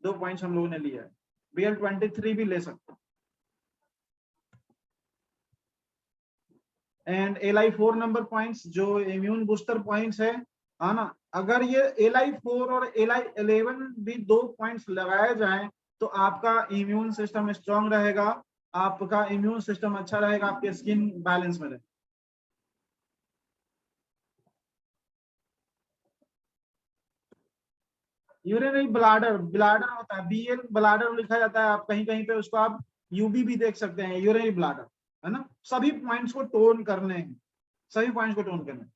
2 पॉइंट्स हम लोगों ने लिया है। BL 23 भी ले सकते हैं। एंड LI4 नंबर पॉइंट्स जो इम्यून बूस्टर पॉइंट्स है ना, अगर ये LI4 और LI11 भी 2 पॉइंट्स लगाए जाएं तो आपका इम्यून सिस्टम स्ट्रांग रहेगा, आपका इम्यून सिस्टम अच्छा रहेगा, आपकी स्किन बैलेंस में रहेगा। यूरिनरी ब्लाडर, ब्लाडर होता है, BL ब्लाडर लिखा जाता है, आप कहीं कहीं पे उसको आप UB भी देख सकते हैं, यूरिनरी ब्लाडर, है ना। सभी पॉइंट्स को टोन करने हैं, सभी पॉइंट्स को टोन करने हैं।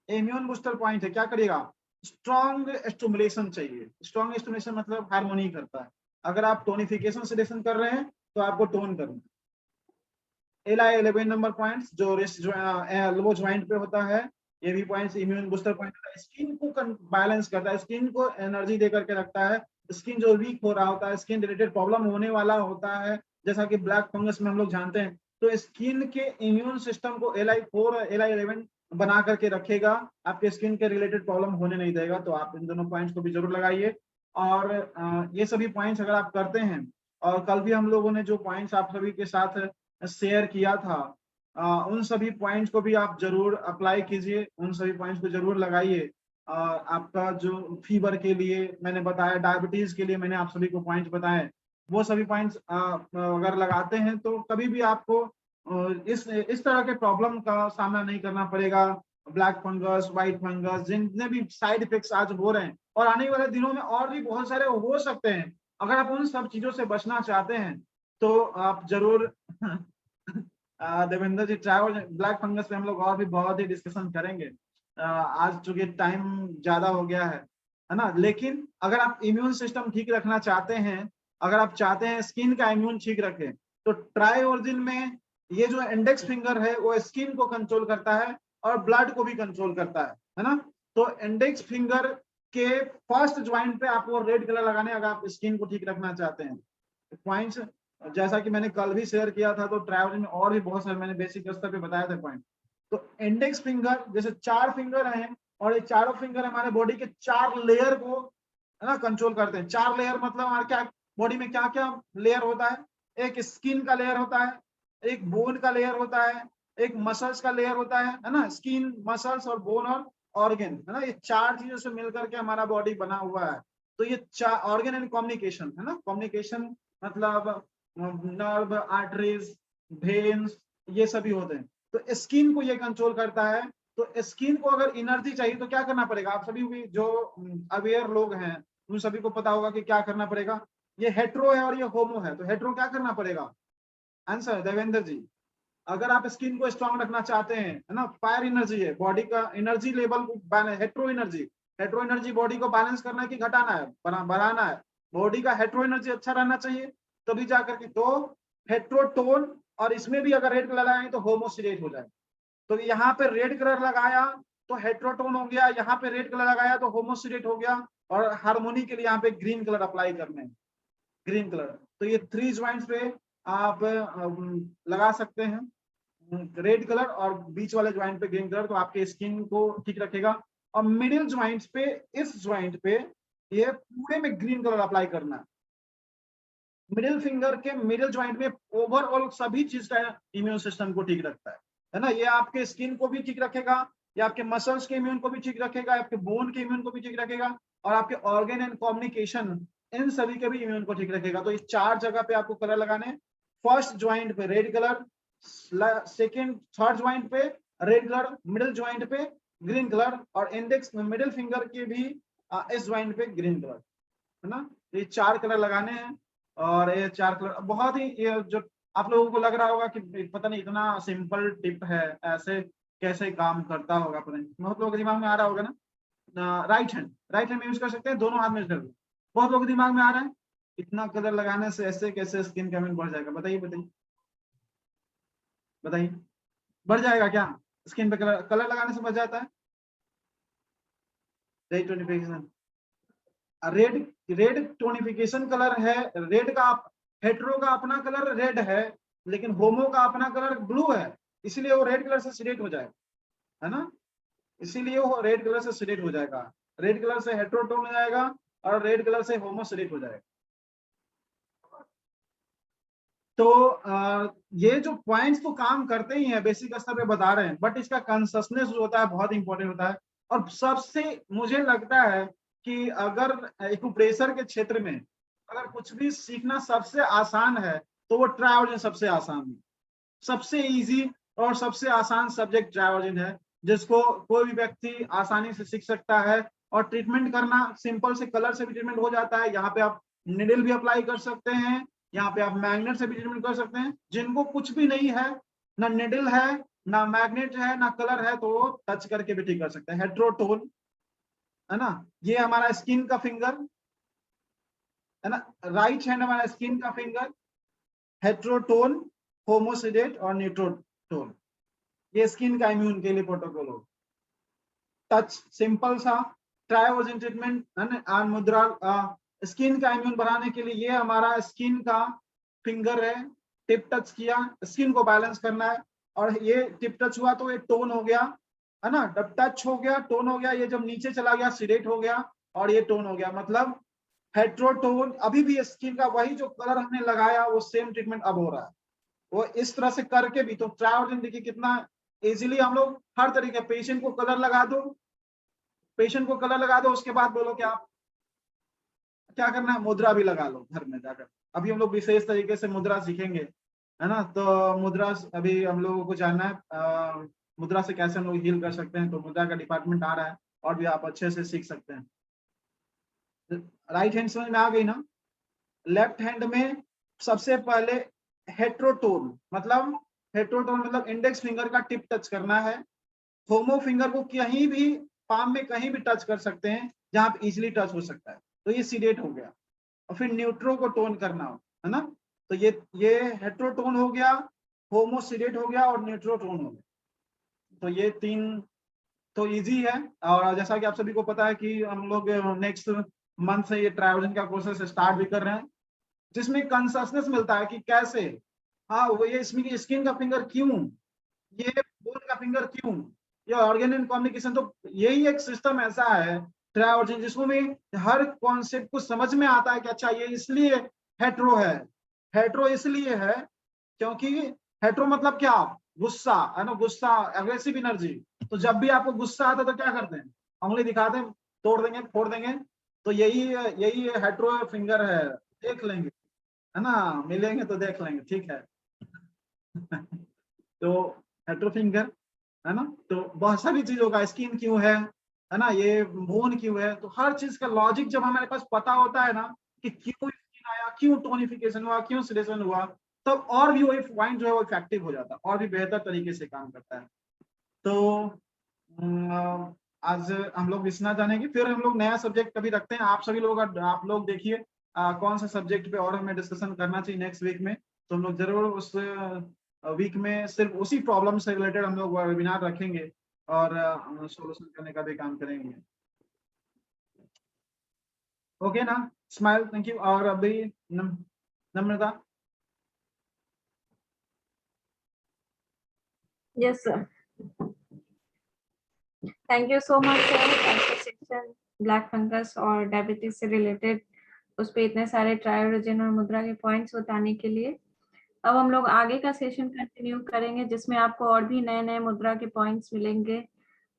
इम्यून बूस्टर पॉइंट है, क्या करिएगा, स्ट्रॉन्ग स्टिमुलेशन चाहिए। स्ट्रॉन्ग स्टिमुलेशन मतलब हार्मोनी करता है। अगर आप टोनिफिकेशन सेडेशन कर रहे हैं तो आपको टोन करना है। LI11 नंबर पॉइंट्स जो रिस्ट एल्बो ज्वाइंट पे होता है, ये भी पॉइंट्स इम्यून बूस्टर पॉइंट होता है। स्किन को बैलेंस करता है, स्किन को एनर्जी दे करके रखता है। स्किन जो वीक हो रहा होता है, स्किन रिलेटेड प्रॉब्लम होने वाला होता है, जैसा कि ब्लैक फंगस में हम लोग जानते हैं, तो स्किन के इम्यून सिस्टम को LI4 और LI11 बना करके रखेगा, आपके स्किन के रिलेटेड प्रॉब्लम होने नहीं देगा। तो आप इन दोनों पॉइंट्स को भी जरूर लगाइए। और ये सभी पॉइंट्स अगर आप करते हैं, और कल भी हम लोगों ने जो पॉइंट्स आप सभी के साथ शेयर किया था, उन सभी पॉइंट्स को भी आप जरूर अप्लाई कीजिए, उन सभी पॉइंट्स को जरूर लगाइए। आपका जो फीवर के लिए मैंने बताया, डायबिटीज के लिए मैंने आप सभी को पॉइंट्स बताए, वो सभी पॉइंट्स अगर लगाते हैं तो कभी भी आपको इस तरह के प्रॉब्लम का सामना नहीं करना पड़ेगा। ब्लैक फंगस, व्हाइट फंगस, जितने भी साइड इफेक्ट्स आज हो रहे हैं और आने वाले दिनों में और भी बहुत सारे हो सकते हैं, अगर आप उन सब चीजों से बचना चाहते हैं तो आप जरूर देवेंद्र जी, ट्रैवल ब्लैक फंगस पे हम लोग और भी बहुत ही डिस्कशन करेंगे। आज चूंकि टाइम ज्यादा हो गया है ना। लेकिन अगर आप इम्यून सिस्टम ठीक रखना चाहते हैं, अगर आप चाहते हैं स्किन का इम्यून ठीक रखें, तो ट्राई ओरिजिन में ये जो इंडेक्स फिंगर है वो स्किन को कंट्रोल करता है और ब्लड को भी कंट्रोल करता है ना। तो इंडेक्स फिंगर के फर्स्ट ज्वाइंट पे आपको रेड कलर लगाने, अगर आप स्किन को ठीक रखना चाहते हैं। पॉइंट्स जैसा कि मैंने कल भी शेयर किया था, तो ट्रैवल में और भी बहुत सारे मैंने बेसिक स्तर पे बताया था पॉइंट। तो इंडेक्स फिंगर, जैसे 4 फिंगर हैं और ये चारों फिंगर हमारे बॉडी के 4 लेयर को, है ना, कंट्रोल करते हैं। 4 लेयर मतलब हमारे क्या बॉडी में क्या क्या लेयर होता है, एक स्किन का लेयर होता है, एक बोन का लेयर होता है, एक मसल्स का लेयर होता है ना। स्किन, मसल्स और बोन और ऑर्गन, है ना, ये 4 चीजों से मिलकर के हमारा बॉडी बना हुआ है। तो ये 4 ऑर्गन एंड कम्युनिकेशन, है ना, कम्युनिकेशन मतलब नर्व, आर्टरीज, वेन्स, ये सभी होते हैं। तो स्किन को ये कंट्रोल करता है। तो स्किन को अगर एनर्जी चाहिए तो क्या करना पड़ेगा, आप सभी भी जो अवेयर लोग हैं उन सभी को पता होगा कि क्या करना पड़ेगा। ये हेट्रो है और ये होमो है, तो हेट्रो क्या करना पड़ेगा, आंसर देवेंद्र जी। अगर आप स्किन को स्ट्रांग रखना चाहते हैं, है ना, फायर एनर्जी है, बॉडी का एनर्जी लेवल को hetero energy, hetero energy body को बैलेंस करना है कि घटाना है, बढ़ाना है, बॉडी का हेट्रो एनर्जी अच्छा रहना चाहिए तभी जाकर के तो हेट्रोटोन। और इसमें भी अगर रेड कलर लगाएंगे तो होमोसिडेट हो जाए। तो यहाँ पे रेड कलर लगाया तो हेट्रोटोन हो गया, यहाँ पे रेड कलर लगाया तो होमोसिडेट हो गया। और हार्मोनी के लिए यहाँ पे ग्रीन कलर अप्लाई करने हैं, ग्रीन कलर। तो ये 3 ज्वाइंट्स पे आप लगा सकते हैं रेड कलर, और बीच वाले ज्वाइंट पे ग्रीन कलर, तो आपके स्किन को ठीक रखेगा। और मिडिल ज्वाइंट्स पे, इस ज्वाइंट पे ये पूरे में ग्रीन कलर अप्लाई करना है। मिडिल फिंगर के मिडिल ज्वाइंट में ओवरऑल सभी चीज का इम्यून सिस्टम को ठीक रखता है ना। ये आपके स्किन को भी ठीक रखेगा, ये आपके मसल्स के इम्यून को भी ठीक रखेगा, आपके बोन के इम्यून को भी ठीक रखेगा, और आपके ऑर्गन एंड कम्युनिकेशन इन सभी के भी इम्यून को ठीक रखेगा। तो इस 4 जगह पे आपको कलर लगाने। फर्स्ट ज्वाइंट पे red colour, second third joint पे रेड कलर, मिडिल ज्वाइंट पे ग्रीन कलर, और इंडेक्स मिडिल फिंगर के भी इस ज्वाइंट पे ग्रीन कलर, है ना। ये 4 कलर लगाने हैं। और ये 4 कलर बहुत ही, ये जो आप लोगों को लग रहा होगा कि पता नहीं इतना सिंपल टिप है, ऐसे कैसे काम करता होगा, पता नहीं, बहुत लोगों के दिमाग में आ रहा होगा ना। राइट हैंड में यूज कर सकते हैं, दोनों हाथ में यूज कर सकते हैं। बहुत लोगों के दिमाग में आ रहा है इतना कलर लगाने से ऐसे कैसे स्किन का इम्यून बढ़ जाएगा, बताइए बताइए बताइए, बढ़ जाएगा क्या, स्किन पे कलर कलर लगाने से बढ़ जाता है। रेड रेड टोनिफिकेशन कलर है, रेड का हेट्रो का अपना कलर रेड है, लेकिन होमो का अपना कलर ब्लू है, इसलिए वो रेड कलर से सिलेक्ट हो जाएगा, है ना। इसीलिए वो रेड कलर से सिलेक्ट हो जाएगा, रेड कलर से हेट्रोटोन हो जाएगा और रेड कलर से होमो सिलेक्ट हो जाएगा। तो ये जो पॉइंट्स तो काम करते ही हैं, बेसिक स्तर पे बता रहे हैं, बट इसका कंसिस्टेंस जो होता है बहुत इंपॉर्टेंट होता है। और सबसे मुझे लगता है कि अगर एक्यूप्रेशर के क्षेत्र में अगर कुछ भी सीखना सबसे आसान है तो वो ट्रायोजन सबसे आसान है, सबसे इजी और सबसे आसान सब्जेक्ट ट्रायोजन है, जिसको कोई भी व्यक्ति आसानी से सीख सकता है। और ट्रीटमेंट करना सिंपल से कलर से भी ट्रीटमेंट हो जाता है। यहाँ पे आप निडल भी अप्लाई कर सकते हैं, यहाँ पे आप मैग्नेट से भी ट्रीटमेंट कर सकते हैं। जिनको कुछ भी नहीं है, ना निडल है ना मैग्नेट है ना कलर है, तो वो टच करके भी ठीक कर सकते हैं। हेट्रोटोन, है ना, ये हमारा स्किन का फिंगर है ना, राइट हैंड हमारा स्किन का फिंगर, हेट्रोटोन, होमोसिडेट और न्यूट्रोटोन, ये स्किन का इम्यून के लिए प्रोटोकॉल हो। टच सिंपल सा ट्रायोजन ट्रीटमेंट है ना, मुद्रा स्किन का इम्यून बढ़ाने के लिए ये हमारा स्किन का फिंगर है, टिप टच किया, स्किन को बैलेंस करना है। और ये टिप टच हुआ तो ये टोन हो गया, है ना, जब टच हो गया टोन हो गया, ये जब नीचे चला गया सिलेक्ट हो गया और ये टोन हो गया। मतलब हेट्रोटोन, अभी भी स्किन का वही जो कलर हमने लगाया वो सेम ट्रीटमेंट अब हो रहा है। वो इस तरह से करके भी तो ट्रायोजन देखिए कितना इजीली हम लोग हर तरीके, पेशेंट को कलर लगा दो, पेशेंट को कलर लगा दो, उसके बाद बोलो कि आप क्या करना है, मुद्रा भी लगा लो घर में जाकर। अभी हम लोग विशेष तरीके से मुद्रा सीखेंगे, है ना। तो मुद्रा अभी हम लोगों को जानना है, मुद्रा से कैसे हम लोग हील कर सकते हैं, तो मुद्रा का डिपार्टमेंट आ रहा है और भी आप अच्छे से सीख सकते हैं। राइट हैंड समझ में आ गई ना। लेफ्ट हैंड में सबसे पहले हेट्रोटोन, मतलब हेट्रोटोन मतलब इंडेक्स फिंगर का टिप टच करना है। होमो फिंगर को कहीं भी पाम में कहीं भी टच कर सकते हैं जहां पे इजीली टच हो सकता है, तो ये सीडेट हो गया। और फिर न्यूट्रो को टोन करना हो, है ना, तो ये हेट्रोटोन हो गया, होमो सीडेट हो गया और न्यूट्रोटोन हो गया। तो ये 3 तो इजी है। और जैसा कि आप सभी को पता है कि हम लोग नेक्स्ट मंथ से ये ट्रायोजन का प्रोसेस स्टार्ट भी कर रहे हैं, जिसमें कंसिस्टेंस मिलता है कि कैसे, हाँ वो ये इसमें स्किन का फिंगर क्यों, ये बोन का फिंगर क्यों, ये ऑर्गन एंड कम्युनिकेशन। तो यही एक सिस्टम ऐसा है ट्रायोजन जिसमें हर कॉन्सेप्ट को समझ में आता है कि अच्छा ये इसलिए हेट्रो है। हेट्रो इसलिए है क्योंकि हेट्रो मतलब क्या, गुस्सा, है ना, गुस्सा, एग्रेसिव एनर्जी। तो जब भी आपको गुस्सा आता है तो क्या करते हैं, उंगली दिखाते हैं, तोड़ देंगे फोड़ देंगे। तो यही हेट्रो फिंगर है, देख लेंगे, है ना, मिलेंगे तो देख लेंगे, ठीक है। तो एट्रोफिंगर, है ना। तो बहुत सारी चीजों का, स्किन क्यों है ना, ये बोन क्यों है, तो हर चीज का लॉजिक जब हमारे पास पता होता है ना कि क्यों स्किन आया, क्यों टोनिफिकेशन हुआ, क्यों सिलेक्शन हुआ, तब और भी वही पॉइंट जो है वो इफेक्टिव हो जाता है और भी बेहतर तरीके से काम करता है। तो आज हम लोग इतना जानेंगे, फिर हम लोग नया सब्जेक्ट कभी रखते हैं। आप सभी लोग, आप लोग देखिए कौन सा सब्जेक्ट पे और हमें डिस्कशन करना चाहिए नेक्स्ट वीक में, तो हम लोग जरूर उस वीक में सिर्फ उसी प्रॉब्लम से रिलेटेड हम लोग वेबिनार रखेंगे और सॉल्यूशन करने का भी काम करेंगे। ओके ना, स्माइल, थैंक यू। और अभी Namrata. Yes sir, thank you so much sir. Section black fungus और डायबिटीज से रिलेटेड उस पे इतने सारे ट्रायोरिजिन और मुद्रा के पॉइंट्स बताने के लिए। अब हम लोग आगे का सेशन कंटिन्यू करेंगे जिसमें आपको और भी नए नए मुद्रा के पॉइंट्स मिलेंगे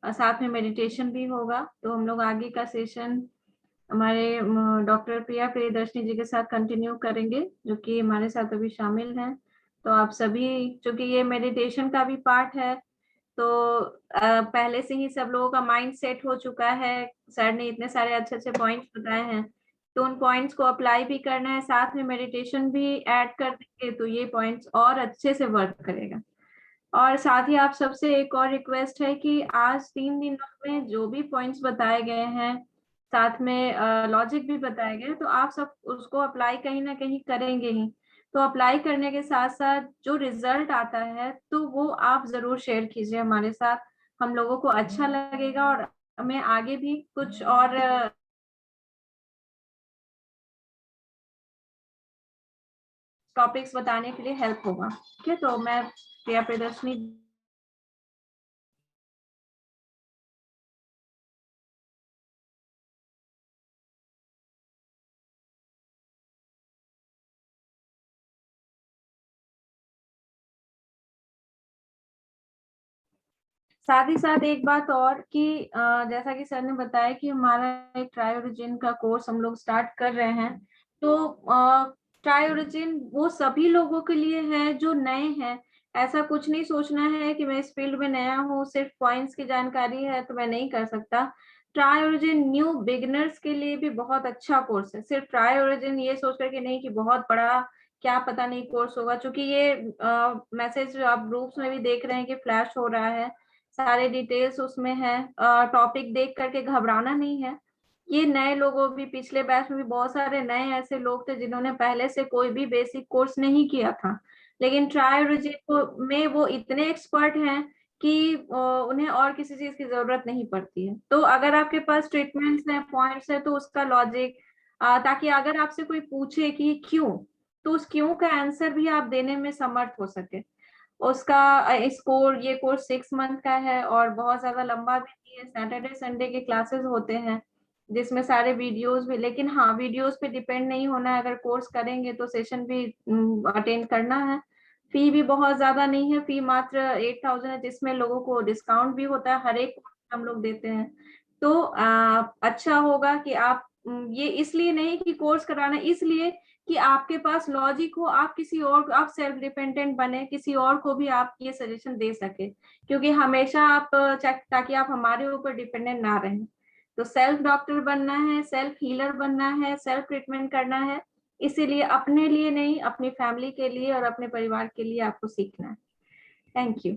और साथ में मेडिटेशन भी होगा। तो हम लोग आगे का सेशन हमारे डॉक्टर प्रिया प्रियदर्शनी जी के साथ कंटिन्यू करेंगे, जो कि हमारे साथ अभी शामिल हैं। तो आप सभी, चूंकि ये मेडिटेशन का भी पार्ट है, तो पहले से ही सब लोगों का माइंड सेट हो चुका है। सर ने इतने सारे अच्छे अच्छे पॉइंट्स बताए हैं, तो उन पॉइंट्स को अप्लाई भी करना है, साथ में मेडिटेशन भी ऐड कर देंगे तो ये पॉइंट्स और अच्छे से वर्क करेगा। और साथ ही आप सबसे एक और रिक्वेस्ट है कि आज 3 दिनों में जो भी पॉइंट्स बताए गए हैं, साथ में लॉजिक भी बताए गए, तो आप सब उसको अप्लाई कहीं ना कहीं करेंगे ही। तो अप्लाई करने के साथ साथ जो रिजल्ट आता है तो वो आप जरूर शेयर कीजिए हमारे साथ, हम लोगों को अच्छा लगेगा और हमें आगे भी कुछ और टॉपिक्स बताने के लिए हेल्प होगा। ठीक है, तो मैं प्रिया प्रियदर्शनी। साथ ही साथ एक बात और कि जैसा कि सर ने बताया कि हमारा एक ट्रायोरिजिन का कोर्स हम लोग स्टार्ट कर रहे हैं। तो ट्रायोरिजिन वो सभी लोगों के लिए है जो नए हैं। ऐसा कुछ नहीं सोचना है कि मैं इस फील्ड में नया हूँ, सिर्फ पॉइंट्स की जानकारी है तो मैं नहीं कर सकता। ट्रायोरिजिन न्यू बिगिनर्स के लिए भी बहुत अच्छा कोर्स है। सिर्फ ट्रायोरिजिन ये सोच करके नहीं कि बहुत बड़ा क्या पता नहीं कोर्स होगा, क्योंकि ये मैसेज आप ग्रुप्स में भी देख रहे हैं कि फ्लैश हो रहा है, सारे डिटेल्स उसमें है। टॉपिक देख करके घबराना नहीं है। ये नए लोगों भी, पिछले बैच में भी बहुत सारे नए ऐसे लोग थे जिन्होंने पहले से कोई भी बेसिक कोर्स नहीं किया था, लेकिन ट्रायोरिजिन में वो इतने एक्सपर्ट हैं कि उन्हें और किसी चीज की जरूरत नहीं पड़ती है। तो अगर आपके पास ट्रीटमेंट्स हैं, पॉइंट्स है, तो उसका लॉजिक, ताकि अगर आपसे कोई पूछे कि क्यों, तो उस क्यों का आंसर भी आप देने में समर्थ हो सके। उसका ये कोर्स 6 मंथ का है और बहुत ज्यादा लंबा भी नहीं है। सैटरडे संडे के क्लासेस होते हैं जिसमें सारे वीडियोस भी, लेकिन हाँ, वीडियोस पे डिपेंड नहीं होना है। अगर कोर्स करेंगे तो सेशन भी अटेंड करना है। फी भी बहुत ज्यादा नहीं है, फी मात्र 8,000 है, जिसमें लोगों को डिस्काउंट भी होता है, हर एक हम लोग देते हैं। तो अच्छा होगा कि आप ये इसलिए नहीं कि कोर्स कराना, इसलिए कि आपके पास लॉजिक हो, आप किसी और, आप सेल्फ डिपेंडेंट बने, किसी और को भी आप ये सजेशन दे सके। क्योंकि हमेशा आप ताकि आप हमारे ऊपर डिपेंडेंट ना रहें। तो सेल्फ डॉक्टर बनना है, सेल्फ हीलर बनना है, सेल्फ ट्रीटमेंट करना है, इसीलिए अपने लिए नहीं, अपनी फैमिली के लिए और अपने परिवार के लिए आपको सीखना है। Thank you.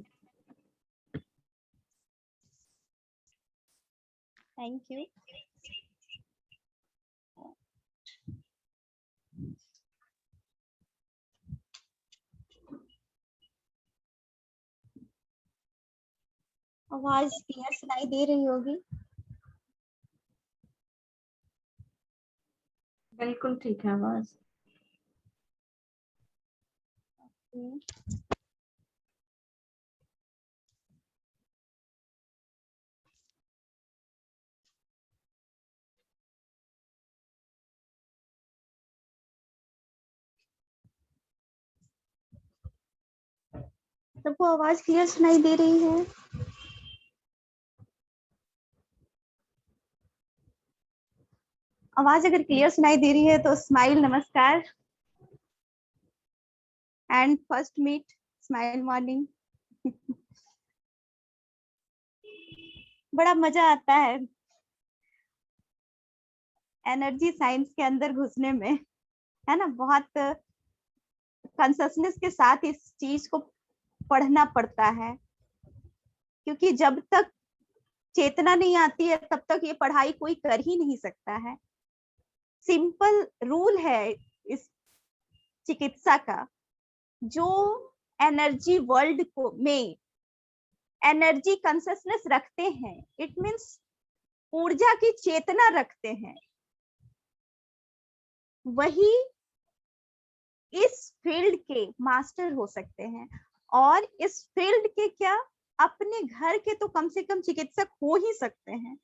Thank you. आवाज क्लियर सुनाई दे रही होगी? बिल्कुल ठीक है आवाज। सबको आवाज क्लियर सुनाई दे रही है? आवाज अगर क्लियर सुनाई दे रही है तो स्माइल नमस्कार and first meet smile morning. बड़ा मजा आता है एनर्जी साइंस के अंदर घुसने में, है ना। बहुत कॉन्शियसनेस के साथ इस चीज को पढ़ना पड़ता है, क्योंकि जब तक चेतना नहीं आती है तब तक ये पढ़ाई कोई कर ही नहीं सकता है। सिंपल रूल है इस चिकित्सा का, जो एनर्जी वर्ल्ड को में एनर्जी कॉन्शियसनेस रखते हैं, इट मींस ऊर्जा की चेतना रखते हैं, वही इस फील्ड के मास्टर हो सकते हैं। और इस फील्ड के क्या, अपने घर के तो कम से कम चिकित्सक हो ही सकते हैं,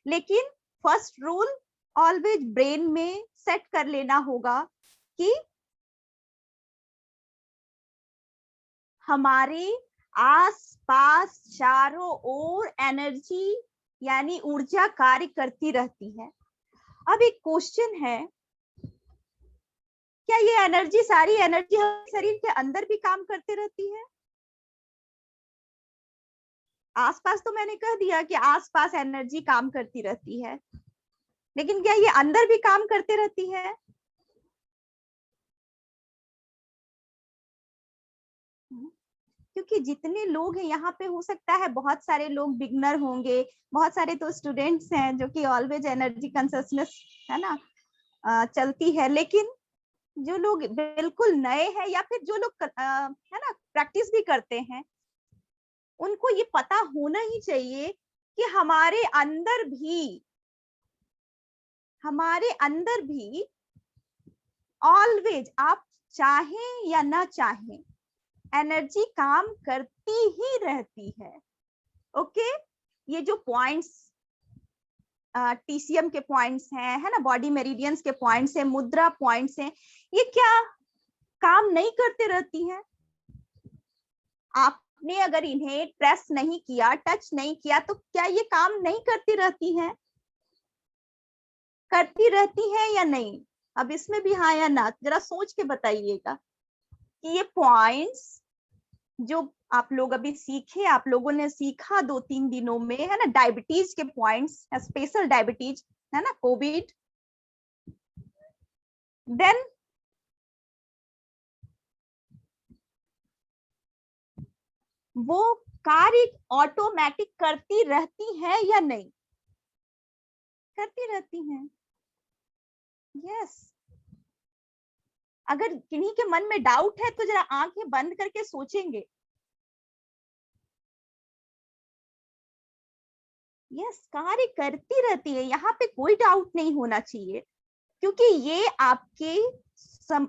लेकिन फर्स्ट रूल ऑलवेज ब्रेन में सेट कर लेना होगा कि हमारे आसपास चारों ओर एनर्जी यानी ऊर्जा कार्य करती रहती है। अब एक क्वेश्चन है, क्या ये एनर्जी, सारी एनर्जी हमारे शरीर के अंदर भी काम करती रहती है? आसपास तो मैंने कह दिया कि आसपास एनर्जी काम करती रहती है, लेकिन क्या ये अंदर भी काम करते रहती है? क्योंकि जितने लोग हैं यहाँ पे, हो सकता है बहुत सारे लोग बिगनर होंगे, बहुत सारे तो स्टूडेंट्स हैं जो कि ऑलवेज एनर्जी कॉन्शियसनेस, है ना, चलती है। लेकिन जो लोग बिल्कुल नए हैं या फिर जो लोग है ना प्रैक्टिस भी करते हैं, उनको ये पता होना ही चाहिए कि हमारे अंदर भी ऑलवेज, आप चाहें या ना चाहें, एनर्जी काम करती ही रहती है। ओके, ये जो पॉइंट्स टीसीएम के पॉइंट्स हैं, है ना, बॉडी मेरिडियंस के पॉइंट्स हैं, मुद्रा पॉइंट्स हैं, ये क्या काम नहीं करते रहती हैं? आपने अगर इन्हें प्रेस नहीं किया, टच नहीं किया, तो क्या ये काम नहीं करती रहती हैं? करती रहती है या नहीं? अब इसमें भी हाँ या ना जरा सोच के बताइएगा कि ये पॉइंट्स जो आप लोग अभी सीखे, आप लोगों ने सीखा 2-3 दिनों में, है ना, डायबिटीज के पॉइंट्स, स्पेशल डायबिटीज, है ना, कोविड, देन वो कार्य ऑटोमेटिक करती रहती है या नहीं? करती रहती हैं। यस, अगर किन्हीं के मन में डाउट है तो जरा आंखें बंद करके सोचेंगे। यस, कार्य करती रहती है, यहाँ पे कोई डाउट नहीं होना चाहिए, क्योंकि ये आपके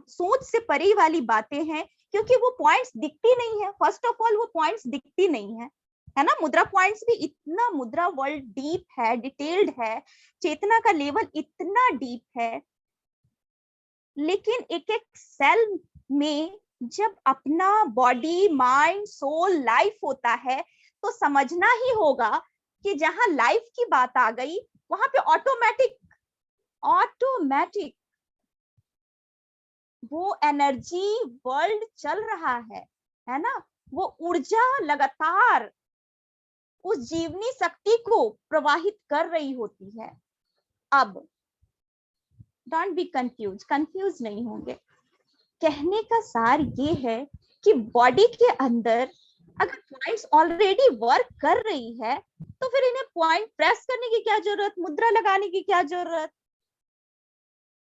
सोच से परे वाली बातें हैं, क्योंकि वो पॉइंट्स दिखती नहीं है। फर्स्ट ऑफ ऑल वो पॉइंट्स दिखती नहीं है ना। मुद्रा पॉइंट्स भी, इतना मुद्रा वर्ल्ड डीप है, डिटेल्ड है, चेतना का लेवल इतना डीप है, लेकिन एक एक सेल में जब अपना बॉडी, माइंड, सोल, लाइफ होता है, तो समझना ही होगा कि जहां लाइफ की बात आ गई, वहां पे ऑटोमेटिक वो एनर्जी वर्ल्ड चल रहा है ना। वो ऊर्जा लगातार उस जीवनी शक्ति को प्रवाहित कर रही होती है। अब डोंट बी कंफ्यूज नहीं होंगे। कहने का सार ये है कि बॉडी के अंदर अगर पॉइंट्स ऑलरेडी वर्क कर रही है, तो फिर इन्हें पॉइंट प्रेस करने की क्या जरूरत, मुद्रा लगाने की क्या जरूरत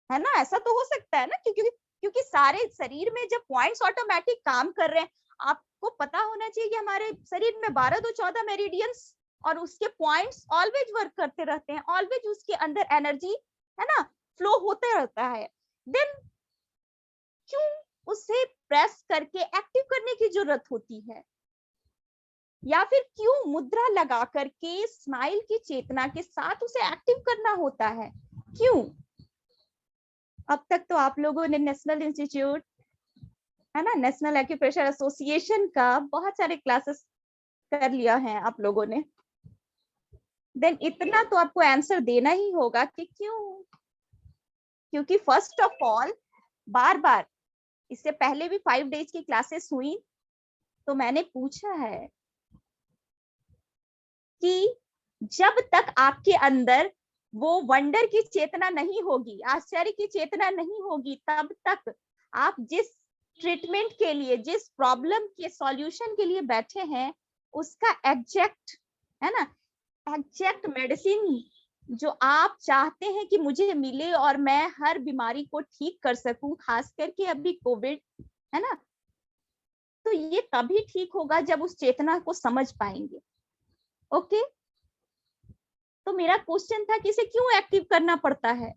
है ना। ऐसा तो हो सकता है ना, क्योंकि सारे शरीर में जब पॉइंट्स ऑटोमेटिक काम कर रहे हैं, आपको पता होना चाहिए कि हमारे शरीर में 12 to 14 मेरिडियंस और उसके पॉइंट्स ऑलवेज वर्क करते रहते हैं, ऑलवेज उसके अंदर एनर्जी, है ना, फ्लो होते रहता है। देन क्यों उसे प्रेस करके एक्टिव करने की जरूरत होती है, या फिर क्यों मुद्रा लगा करके स्माइल की चेतना के साथ उसे एक्टिव करना होता है? क्यों? अब तक तो आप लोगों ने नेशनल इंस्टीट्यूट, है ना, नेशनल एक्यूप्रेशर एसोसिएशन का बहुत सारे क्लासेस कर लिया है आप लोगों ने। देन इतना तो आपको आंसर देना ही होगा कि क्यों। क्योंकि फर्स्ट ऑफ ऑल, बार बार इससे पहले भी 5 days की क्लासेस हुई, तो मैंने पूछा है कि जब तक आपके अंदर वो वंडर की चेतना नहीं होगी, आश्चर्य की चेतना नहीं होगी, तब तक आप जिस ट्रीटमेंट के लिए, जिस प्रॉब्लम के सॉल्यूशन के लिए बैठे हैं, उसका एग्जैक्ट, है ना, एग्जैक्ट मेडिसिन जो आप चाहते हैं कि मुझे मिले और मैं हर बीमारी को ठीक कर सकूं, खास करके अभी कोविड, है ना, तो ये तभी ठीक होगा जब उस चेतना को समझ पाएंगे। ओके, तो मेरा क्वेश्चन था कि इसे क्यों एक्टिव करना पड़ता है?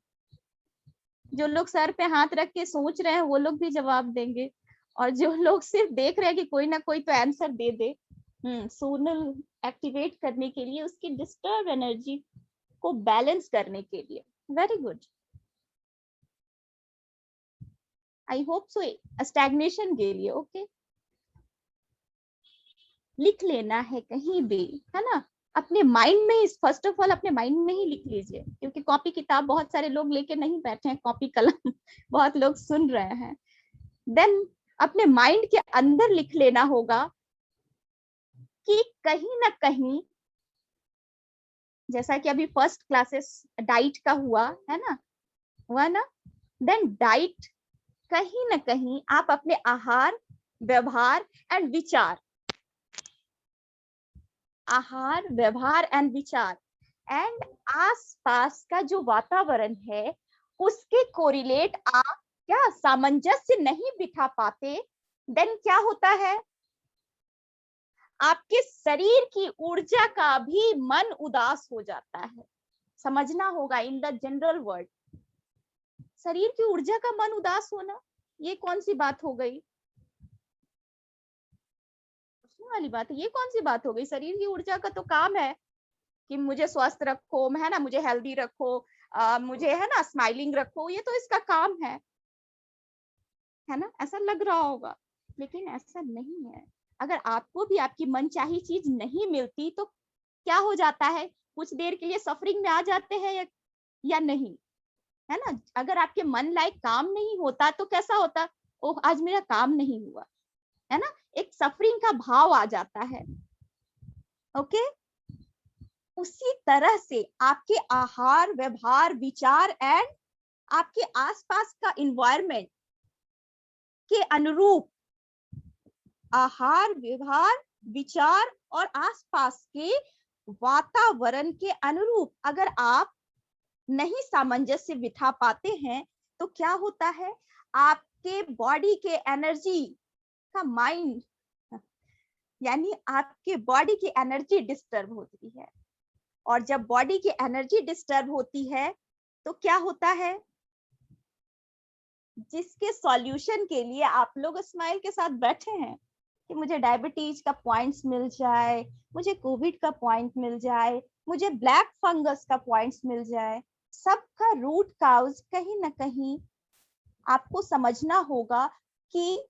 जो लोग सर पे हाथ रख के सोच रहे हैं वो लोग भी जवाब देंगे, और जो लोग सिर्फ देख रहे हैं कि कोई ना कोई तो आंसर दे दे। सोनल एक्टिवेट करने के लिए, उसकी डिस्टर्ब एनर्जी को बैलेंस करने के लिए। Very good, I hope so. Stagnation के लिए ओके, लिख लेना है कहीं भी, है ना, अपने माइंड में ही, फर्स्ट ऑफ ऑल अपने माइंड में ही लिख लीजिए, क्योंकि कॉपी किताब बहुत सारे लोग लेके नहीं बैठे हैं, कॉपी कलम बहुत लोग सुन रहे हैं। देन अपने माइंड के अंदर लिख लेना होगा कि कहीं ना कहीं, जैसा कि अभी फर्स्ट क्लासेस डाइट का हुआ है ना, देन डाइट कहीं ना कहीं आप अपने आहार, व्यवहार एंड विचार, आहार, व्यवहार एंड विचार एंड आसपास का जो वातावरण है उसके कोरिलेट आप क्या सामंजस्य नहीं बिठा पाते, देन क्या होता है, आपके शरीर की ऊर्जा का भी मन उदास हो जाता है। समझना होगा, इन द जनरल वर्ड, शरीर की ऊर्जा का मन उदास होना, ये कौन सी बात हो गई? वाली बात है, ये कौन सी बात हो गई? शरीर की ऊर्जा का तो काम है कि मुझे स्वस्थ रखो, है ना, मुझे हेल्दी रखो, मुझे, है ना, स्माइलिंग रखो, ये तो इसका काम है ना, ऐसा लग रहा होगा, लेकिन ऐसा नहीं है। अगर आपको भी आपकी मनचाही चीज नहीं मिलती तो क्या हो जाता है, कुछ देर के लिए सफरिंग में आ जाते हैं या नहीं, है ना। अगर आपके मन लायक काम नहीं होता तो कैसा होता, ओह आज मेरा काम नहीं हुआ, है ना, एक सफरिंग का भाव आ जाता है। ओके, उसी तरह से आपके आहार, व्यवहार, विचार एंड आपके आसपास का एनवायरनमेंट के अनुरूप, आहार, व्यवहार, विचार और आसपास के वातावरण के अनुरूप अगर आप नहीं सामंजस्य बिठा पाते हैं तो क्या होता है, आपके बॉडी के एनर्जी का माइंड, यानी आपके बॉडी की एनर्जी डिस्टर्ब होती है, और जब बॉडी की एनर्जी डिस्टर्ब होती है तो क्या होता है, जिसके सॉल्यूशन के लिए आप लोग स्माइल के साथ बैठे हैं कि मुझे डायबिटीज का पॉइंट्स मिल जाए, मुझे कोविड का पॉइंट मिल जाए, मुझे ब्लैक फंगस का पॉइंट्स मिल जाए, सबका रूट काउज कहीं ना कहीं आपको समझना होगा कि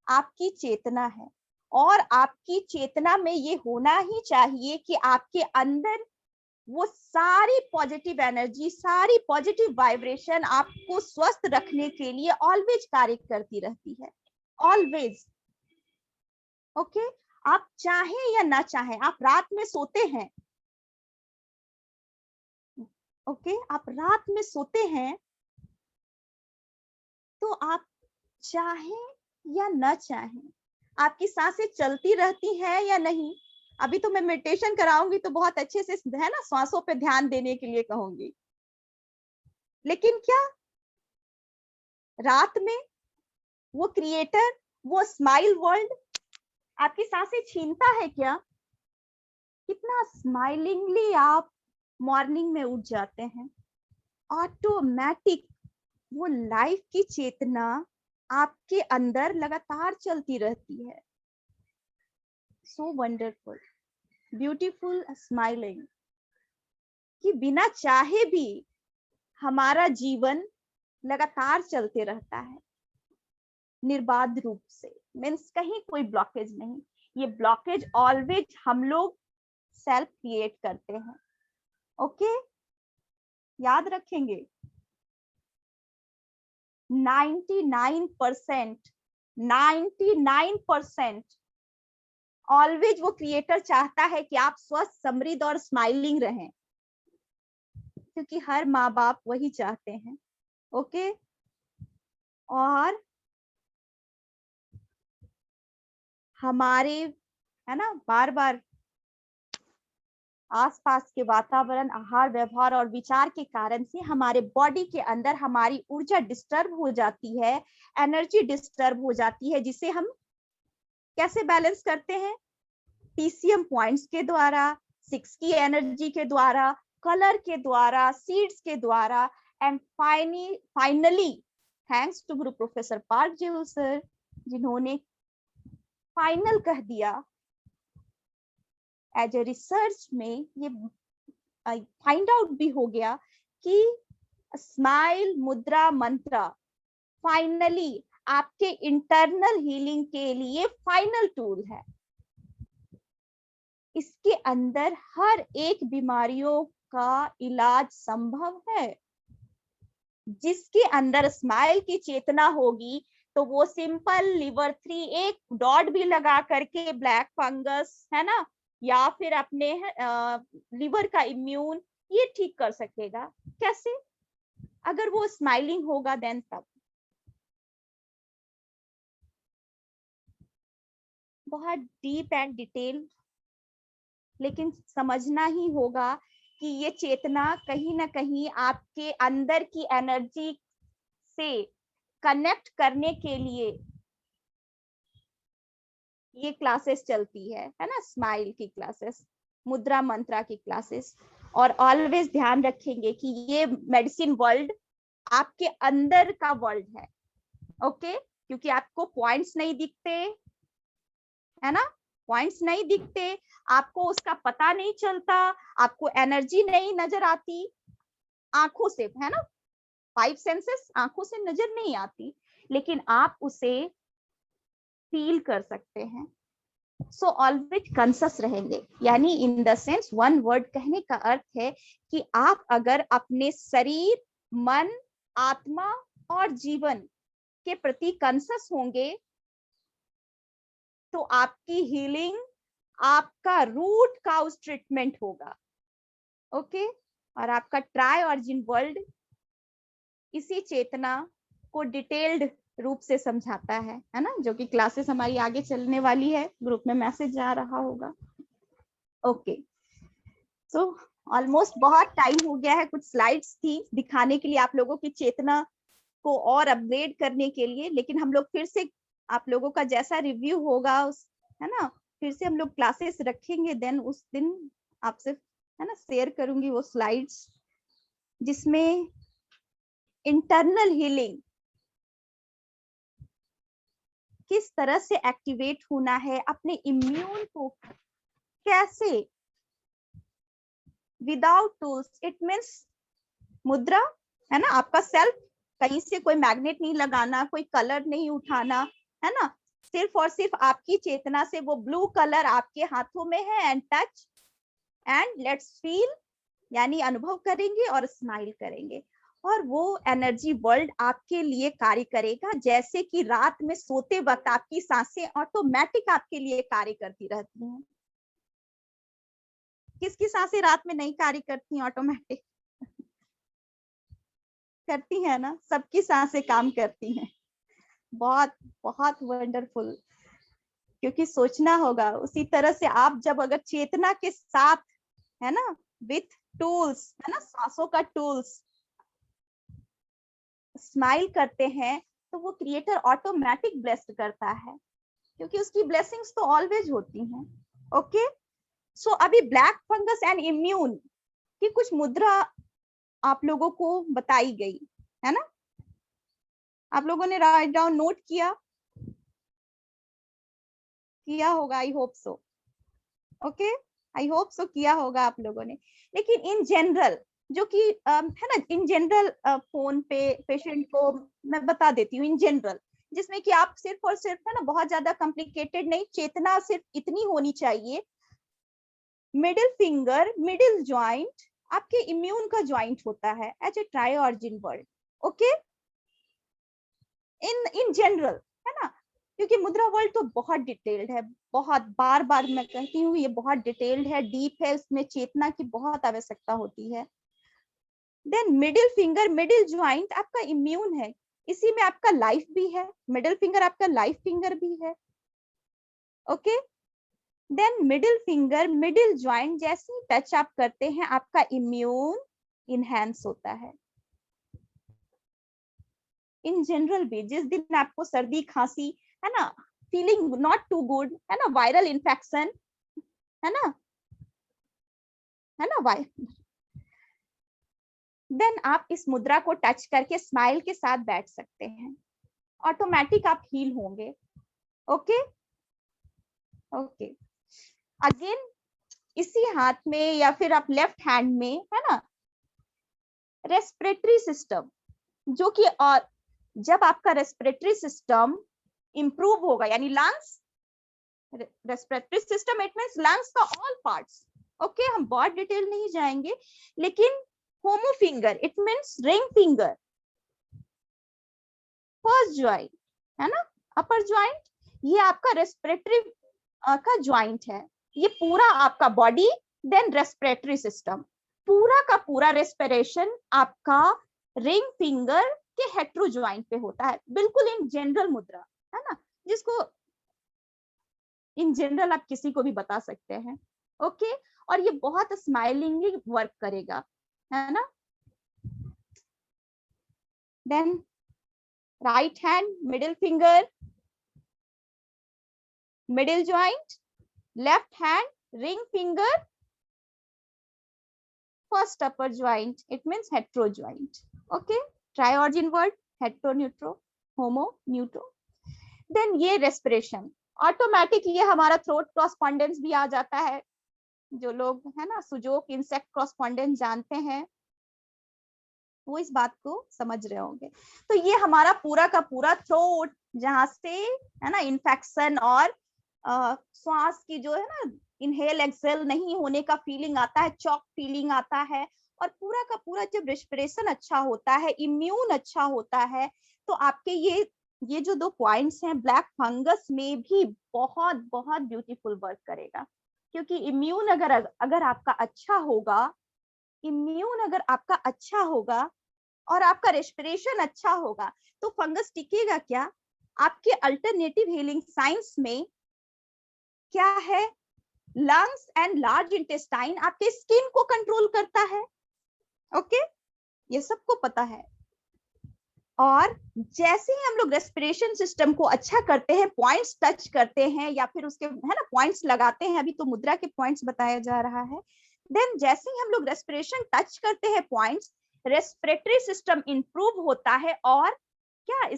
आपकी चेतना है, और आपकी चेतना में ये होना ही चाहिए कि आपके अंदर वो सारी पॉजिटिव एनर्जी, सारी पॉजिटिव वाइब्रेशन आपको स्वस्थ रखने के लिए ऑलवेज कार्य करती रहती है, ऑलवेज। ओके, आप चाहें या ना चाहें, आप रात में सोते हैं, ओके, आप रात में सोते हैं तो आप चाहें या ना चाहें, आपकी सांसें चलती रहती हैं या नहीं। अभी तो मैं मेडिटेशन कराऊंगी तो बहुत अच्छे से, है ना, सांसों पे ध्यान देने के लिए कहूंगी, लेकिन क्या रात में वो क्रिएटर, वो स्माइल वर्ल्ड आपकी सांसें छीनता है क्या? कितना स्माइलिंगली आप मॉर्निंग में उठ जाते हैं, ऑटोमेटिक वो लाइफ की चेतना आपके अंदर लगातार चलती रहती है। सो वंडरफुल, ब्यूटीफुल स्माइलिंग, कि बिना चाहे भी हमारा जीवन लगातार चलते रहता है निर्बाध रूप से, मीन्स कहीं कोई ब्लॉकेज नहीं। ये ब्लॉकेज ऑलवेज हम लोग सेल्फ क्रिएट करते हैं। ओके, याद रखेंगे 99% ऑलवेज वो क्रिएटर चाहता है कि आप स्वस्थ, समृद्ध और स्माइलिंग रहें, क्योंकि हर माँ बाप वही चाहते हैं। ओके, और हमारे, है ना, बार बार आसपास के वातावरण, आहार, व्यवहार और विचार के कारण से हमारे बॉडी के अंदर हमारी ऊर्जा डिस्टर्ब हो जाती है, एनर्जी डिस्टर्ब हो जाती है, जिसे हम कैसे बैलेंस करते हैं? पीसीएम पॉइंट्स के द्वारा, 6 की एनर्जी के द्वारा, कलर के द्वारा, सीड्स के द्वारा, and finally thanks to Guru professor park जेहू sir, जिन्होंने फाइनल कह दिया एज ए रिसर्च में, ये फाइंड आउट भी हो गया कि स्माइल मुद्रा मंत्र फाइनली आपके इंटरनल हीलिंग के लिए फाइनल टूल है। इसके अंदर हर एक बीमारियों का इलाज संभव है। जिसके अंदर स्माइल की चेतना होगी तो वो सिंपल लिवर 3 एक डॉट भी लगा करके ब्लैक फंगस, है ना, या फिर अपने लिवर का इम्यून, ये ठीक कर सकेगा। कैसे? अगर वो स्माइलिंग होगा देन तब। बहुत डीप एंड डिटेल, लेकिन समझना ही होगा कि ये चेतना कहीं ना कहीं आपके अंदर की एनर्जी से कनेक्ट करने के लिए ये क्लासेस चलती है ना, स्माइल की क्लासेस, मुद्रा मंत्रा की क्लासेस। और ऑलवेज ध्यान रखेंगे कि ये मेडिसिन वर्ल्ड आपके अंदर का वर्ल्ड है। ओके, क्योंकि आपको पॉइंट्स नहीं दिखते, है ना, पॉइंट्स नहीं दिखते, आपको उसका पता नहीं चलता, आपको एनर्जी नहीं नजर आती आंखों से, है ना, 5 सेंसेस आंखों से नजर नहीं आती, लेकिन आप उसे फील कर सकते हैं। सो ऑलवेज कॉन्शियस रहेंगे, यानी in the sense one word कहने का अर्थ है कि आप अगर अपने शरीर, मन, आत्मा और जीवन के प्रति कॉन्शियस होंगे तो आपकी हीलिंग, आपका रूट काउज ट्रीटमेंट होगा। ओके, और आपका ट्राई ऑरिजिन वर्ल्ड इसी चेतना को डिटेल्ड रूप से समझाता है ना, जो कि क्लासेस हमारी आगे चलने वाली है, ग्रुप में मैसेज जा रहा होगा। ओके, सो ऑलमोस्ट बहुत टाइम हो गया है, कुछ स्लाइड्स थी दिखाने के लिए आप लोगों की चेतना को और अपग्रेड करने के लिए, लेकिन हम लोग फिर से आप लोगों का जैसा रिव्यू होगा उस, है ना, फिर से हम लोग क्लासेस रखेंगे, देन उस दिन आपसे, है ना, शेयर करूंगी वो स्लाइड्स जिसमें इंटरनल हीलिंग किस तरह से एक्टिवेट होना है, अपने इम्यून को कैसे विदाउट टूल्स, इट मींस मुद्रा, है ना, आपका सेल्फ, कहीं से कोई मैग्नेट नहीं लगाना, कोई कलर नहीं उठाना, है ना, सिर्फ और सिर्फ आपकी चेतना से वो ब्लू कलर आपके हाथों में है, and touch and let's feel, यानी अनुभव करेंगे और स्माइल करेंगे, और वो एनर्जी वर्ल्ड आपके लिए कार्य करेगा। जैसे कि रात में सोते वक्त आपकी सांसें ऑटोमेटिक आपके लिए कार्य करती रहती हैं। किसकी सांसें रात में नहीं कार्य करती, ऑटोमेटिक करती है ना, सबकी सांसें काम करती हैं। बहुत बहुत वंडरफुल, क्योंकि सोचना होगा उसी तरह से आप जब अगर चेतना के साथ, है ना, विथ टूल्स, है ना, सांसों का टूल्स स्माइल करते हैं तो वो क्रिएटर ऑटोमेटिक ब्लेस्ड करता है, क्योंकि उसकी ब्लेसिंग्स तो ऑलवेज होती हैं। ओके, सो अभी ब्लैक फंगस एंड इम्यून की कुछ मुद्रा आप लोगों को बताई गई, है ना, आप लोगों ने राइट डाउन नोट किया होगा, I hope so. Okay, I hope so किया होगा आप लोगों ने। लेकिन इन जनरल जो कि है ना, इन जनरल फोन पे पेशेंट को मैं बता देती हूँ इन जनरल, जिसमें कि आप सिर्फ और सिर्फ, है ना, बहुत ज्यादा कॉम्प्लिकेटेड नहीं, चेतना सिर्फ इतनी होनी चाहिए, मिडिल फिंगर, मिडिल ज्वाइंट आपके इम्यून का ज्वाइंट होता है as a tri origin world. Okay, in general, है ना, क्योंकि मुद्रा वर्ल्ड तो बहुत डिटेल्ड है, बहुत बार बार मैं कहती हूँ ये बहुत डिटेल्ड है, डीप है, उसमें चेतना की बहुत आवश्यकता होती है। Then middle finger, middle joint आपका इम्यून है, इसी में आपका लाइफ भी है, मिडिल फिंगर आपका लाइफ फिंगर भी है। Okay, then middle finger, middle joint जैसे ही टच आप करते हैं आपका इम्यून इनहेंस होता है। इन जनरल भी जिस दिन आपको सर्दी खांसी है ना, फीलिंग नॉट टू गुड है ना, वायरल इन्फेक्शन है ना, देन आप इस मुद्रा को टच करके स्माइल के साथ बैठ सकते हैं, ऑटोमेटिक आप हील होंगे। ओके ओके, अगेन इसी हाथ में या फिर आप लेफ्ट हैंड में है ना, रेस्पिरेटरी सिस्टम, जो कि और जब आपका रेस्पिरेटरी सिस्टम इंप्रूव होगा, यानी lungs, respiratory system it means lungs का ऑल पार्ट्स। ओके, हम बहुत डिटेल नहीं जाएंगे, लेकिन homo finger it means ring finger, first joint है ना, अपर ज्वाइंट, ये आपका रेस्पिरेटरी का ज्वाइंट है, ये पूरा आपका बॉडी, देन रेस्पिरेटरी सिस्टम, पूरा का पूरा रेस्पिरेशन आपका रिंग फिंगर के हेट्रो ज्वाइंट पे होता है, बिल्कुल इन जनरल मुद्रा है ना, जिसको इन जनरल आप किसी को भी बता सकते हैं। ओके, और ये बहुत स्माइलिंगली वर्क करेगा, है ना। Then right hand, middle finger, middle joint, left hand, ring finger, first upper joint it means hetero joint. Okay, try origin word, hetero neutro, homo neutro. Then ये रेस्पिरेशन ऑटोमेटिकली हमारा throat correspondence भी आ जाता है, जो लोग है ना सुजोक इंसेक्ट क्रॉसपॉन्डेंस जानते हैं वो इस बात को समझ रहे होंगे। तो ये हमारा पूरा का पूरा थ्रोट, जहां से है ना इन्फेक्शन और श्वास की जो है ना इनहेल एक्सेल नहीं होने का फीलिंग आता है, चॉक फीलिंग आता है, और पूरा का पूरा जब रेस्पिरेशन अच्छा होता है, इम्यून अच्छा होता है, तो आपके ये जो 2 पॉइंट्स हैं ब्लैक फंगस में भी बहुत बहुत ब्यूटीफुल वर्क करेगा। क्योंकि इम्यून अगर आपका अच्छा होगा, इम्यून अगर आपका अच्छा होगा और आपका रेस्पिरेशन अच्छा होगा, तो फंगस टिकेगा क्या? आपके अल्टरनेटिव हीलिंग साइंस में क्या है, लंग्स एंड लार्ज इंटेस्टाइन आपके स्किन को कंट्रोल करता है। ओके, ये सबको पता है। और जैसे ही हम लोग रेस्पिरेशन सिस्टम को अच्छा करते हैं, पॉइंट्स टच करते हैं या फिर उसके है ना पॉइंट्स लगाते हैं, अभी तो मुद्रा के पॉइंट्स बताया जा रहा है, देन जैसे ही हम लोग रेस्पिरेशन टच करते हैं पॉइंट्स, रेस्पिरेटरी सिस्टम इंप्रूव होता है, और क्या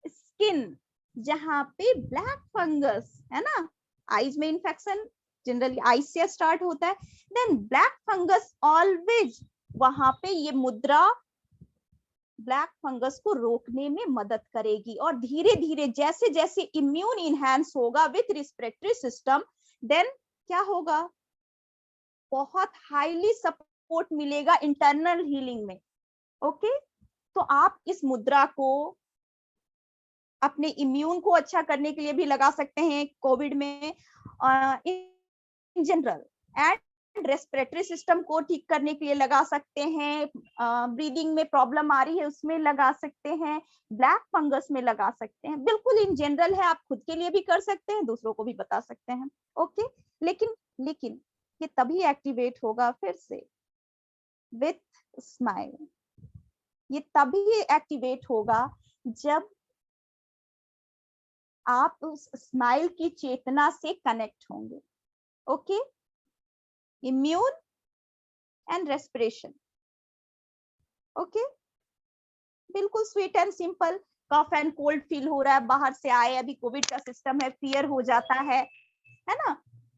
स्किन जहां पे ब्लैक फंगस है ना, आईज में इन्फेक्शन जनरली आईज से स्टार्ट होता है, देन ब्लैक फंगस ऑलवेज वहां पे ये मुद्रा ब्लैक फंगस को रोकने में मदद करेगी। और धीरे धीरे जैसे जैसे इम्यून इनहैंस होगा विथ रेस्पिरेटरी सिस्टम, देन क्या होगा, बहुत हाईली सपोर्ट मिलेगा इंटरनल हीलिंग में। ओके, तो आप इस मुद्रा को अपने इम्यून को अच्छा करने के लिए भी लगा सकते हैं कोविड में, in general, and respiratory system को ठीक करने के लिए लगा सकते हैं, ब्रीदिंग में प्रॉब्लम आ रही है उसमें लगा सकते हैं, ब्लैक फंगस में लगा सकते हैं, बिल्कुल इन जनरल है, आप खुद के लिए भी कर सकते हैं, दूसरों को भी बता सकते हैं। ओके, लेकिन ये तभी एक्टिवेट होगा फिर से विथ स्माइल, ये तभी एक्टिवेट होगा जब आप उस स्माइल की चेतना से कनेक्ट होंगे। Okay, immune and respiration. Okay, बिल्कुल sweet and simple. Cough and cold feel हो रहा है, बाहर से आए, अभी कोविड का सिस्टम है, फियर हो जाता है ना,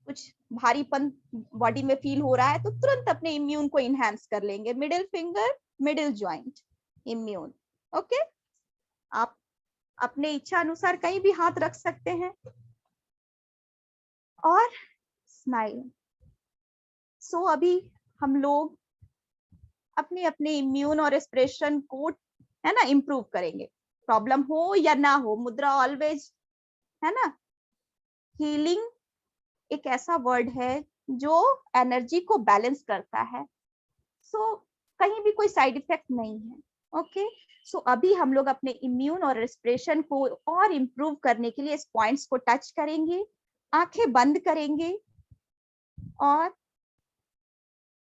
कुछ भारीपन बॉडी में फील हो रहा है, तो तुरंत अपने इम्यून को इनहैंस कर लेंगे। Middle finger, middle joint, immune. Okay, आप अपने इच्छा अनुसार कहीं भी हाथ रख सकते हैं और स्माइल। सो अभी हम लोग अपने अपने इम्यून और रेस्पिरेशन को है ना इंप्रूव करेंगे। प्रॉब्लम हो या ना हो, मुद्रा ऑलवेज, है ना। हीलिंग एक ऐसा वर्ड है जो एनर्जी को बैलेंस करता है। सो कहीं भी कोई साइड इफेक्ट नहीं है। ओके, सो अभी हम लोग अपने इम्यून और रेस्पिरेशन को और इम्प्रूव करने के लिए इस पॉइंट्स को टच करेंगे, आंखें बंद करेंगे और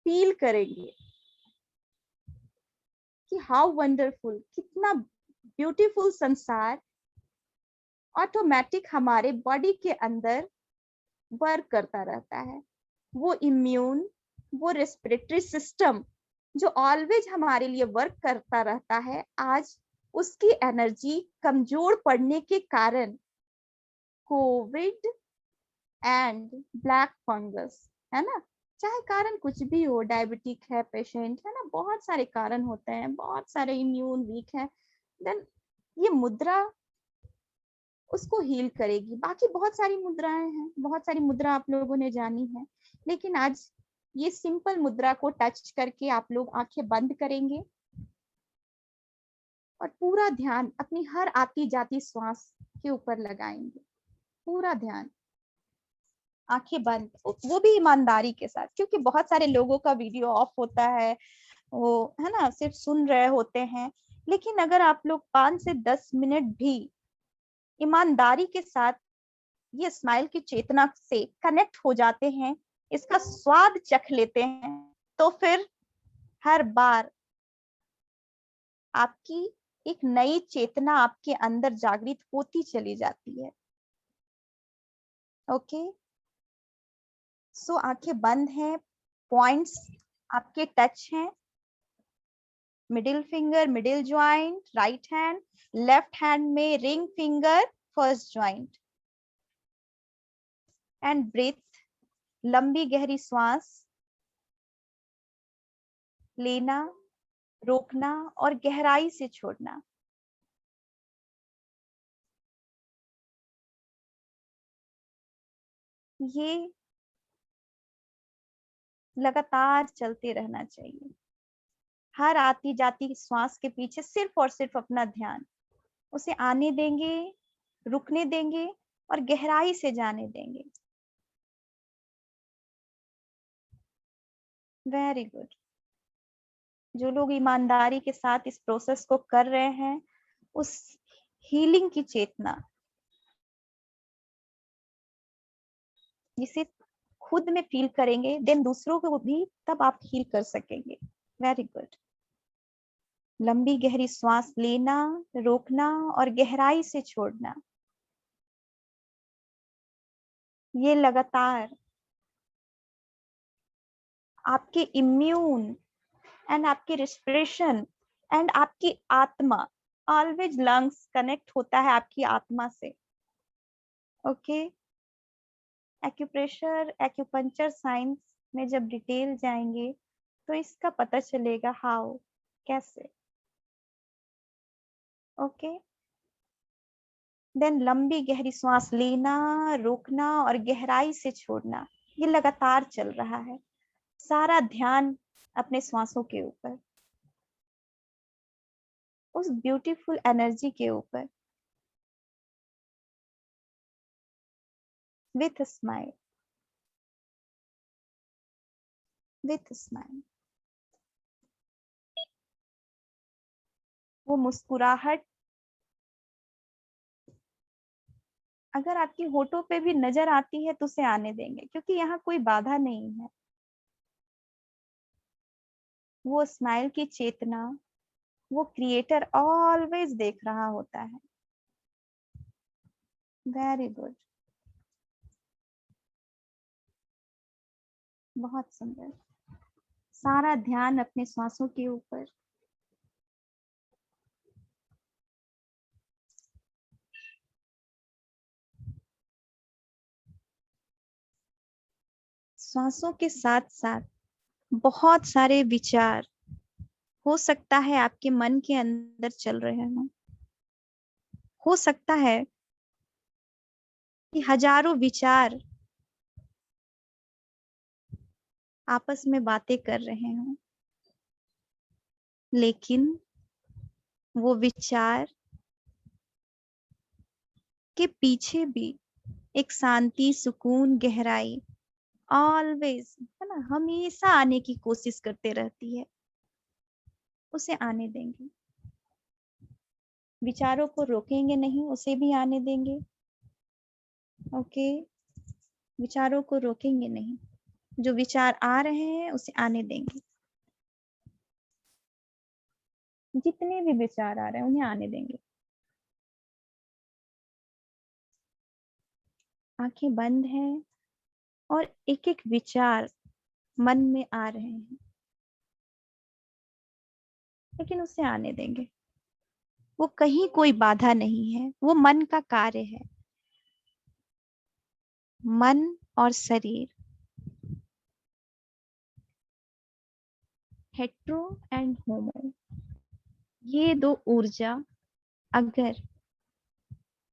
फील करेंगे कि हाउ वंडरफुल, कितना ब्यूटीफुल संसार ऑटोमेटिक हमारे बॉडी के अंदर वर्क करता रहता है। वो इम्यून, वो रेस्पिरेटरी सिस्टम जो ऑलवेज हमारे लिए वर्क करता रहता है, आज उसकी एनर्जी कमजोर पड़ने के कारण कोविड एंड ब्लैक फंगस, है ना, चाहे कारण कुछ भी हो, डायबिटिक है पेशेंट, है ना, बहुत सारे कारण होते हैं, बहुत सारे इम्यून वीक है, देन ये मुद्रा उसको हील करेगी। बाकी बहुत सारी मुद्राएं हैं, बहुत सारी मुद्रा आप लोगों ने जानी है, लेकिन आज ये सिंपल मुद्रा को टच करके आप लोग आंखें बंद करेंगे और पूरा ध्यान अपनी हर आती जाती श्वास के ऊपर लगाएंगे। पूरा ध्यान, आंखें बंद, वो भी ईमानदारी के साथ, क्योंकि बहुत सारे लोगों का वीडियो ऑफ होता है, वो है ना सिर्फ सुन रहे होते हैं। लेकिन अगर आप लोग 5 से 10 मिनट भी ईमानदारी के साथ ये स्माइल की चेतना से कनेक्ट हो जाते हैं, इसका स्वाद चख लेते हैं, तो फिर हर बार आपकी एक नई चेतना आपके अंदर जागृत होती चली जाती है। ओके, सो आंखें बंद हैं, पॉइंट्स आपके टच हैं, middle finger middle joint right hand, left hand में ring finger first joint, and breathe, लंबी गहरी श्वास लेना, रोकना और गहराई से छोड़ना। ये लगातार चलते रहना चाहिए। हर आती जाती श्वास के पीछे सिर्फ और सिर्फ अपना ध्यान, उसे आने देंगे, रुकने देंगे और गहराई से जाने देंगे। Very good. जो लोग ईमानदारी के साथ इस प्रोसेस को कर रहे हैं, उस हीलिंग की चेतना जिसे खुद में फील करेंगे, देन दूसरों को भी तब आप हील कर सकेंगे। Very good. लंबी गहरी श्वास लेना, रोकना और गहराई से छोड़ना। ये लगातार आपके इम्यून एंड आपकी रेस्पिरेशन एंड आपकी आत्मा, ऑलवेज लंग्स कनेक्ट होता है आपकी आत्मा से। ओके, एक्यूप्रेशर एक्यूपंक्चर साइंस में जब डिटेल जाएंगे तो इसका पता चलेगा हाउ, कैसे। ओके, देन लंबी गहरी सांस लेना, रोकना और गहराई से छोड़ना। ये लगातार चल रहा है, सारा ध्यान अपने श्वासों के ऊपर, उस ब्यूटीफुल एनर्जी के ऊपर, विथ स्माइल, विथ स्माइल। वो मुस्कुराहट अगर आपकी होठों पे भी नजर आती है तो उसे आने देंगे, क्योंकि यहाँ कोई बाधा नहीं है। वो स्माइल की चेतना, वो क्रिएटर ऑलवेज देख रहा होता है। वेरी गुड, बहुत सुंदर। सारा ध्यान अपने श्वासों के ऊपर। श्वासों के साथ साथ बहुत सारे विचार हो सकता है आपके मन के अंदर चल रहे हो सकता है कि हजारों विचार आपस में बातें कर रहे हों, लेकिन वो विचार उसके पीछे भी एक शांति, सुकून, गहराई ऑलवेज, है ना, हमेशा आने की कोशिश करते रहती है। उसे आने देंगे, विचारों को रोकेंगे नहीं, उसे भी आने देंगे। ओके, विचारों को रोकेंगे नहीं, जो विचार आ रहे हैं उसे आने देंगे। जितने भी विचार आ रहे हैं उन्हें आने देंगे। आंखें बंद हैं और एक एक विचार मन में आ रहे हैं, लेकिन उसे आने देंगे। वो कहीं कोई बाधा नहीं है, वो मन का कार्य है। मन और शरीर, हेट्रो एंड होमो, ये दो ऊर्जा अगर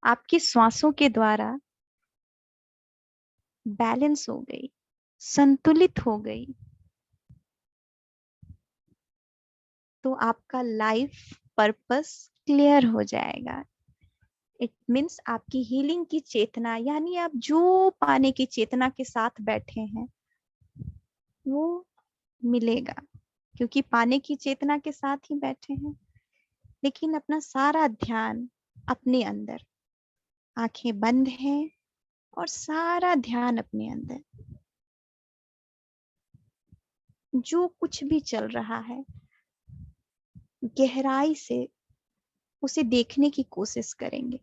आपकी श्वासों के द्वारा बैलेंस हो गई, संतुलित हो गई, तो आपका लाइफ पर्पस क्लियर हो जाएगा। इट मीन्स आपकी हीलिंग की चेतना, यानी आप जो पाने की चेतना के साथ बैठे हैं वो मिलेगा, क्योंकि पाने की चेतना के साथ ही बैठे हैं। लेकिन अपना सारा ध्यान अपने अंदर, आंखें बंद हैं और सारा ध्यान अपने अंदर, जो कुछ भी चल रहा है गहराई से उसे देखने की कोशिश करेंगे।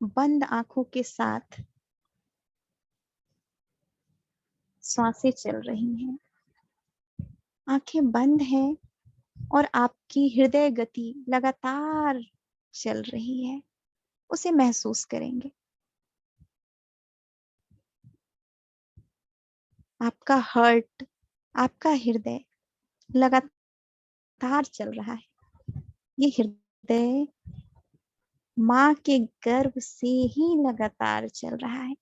बंद आंखों के साथ सांसें चल रही हैं, आंखें बंद हैं और आपकी हृदय गति लगातार चल रही है, उसे महसूस करेंगे। आपका हार्ट, आपका हृदय लगातार चल रहा है। ये हृदय माँ के गर्भ से ही लगातार चल रहा है,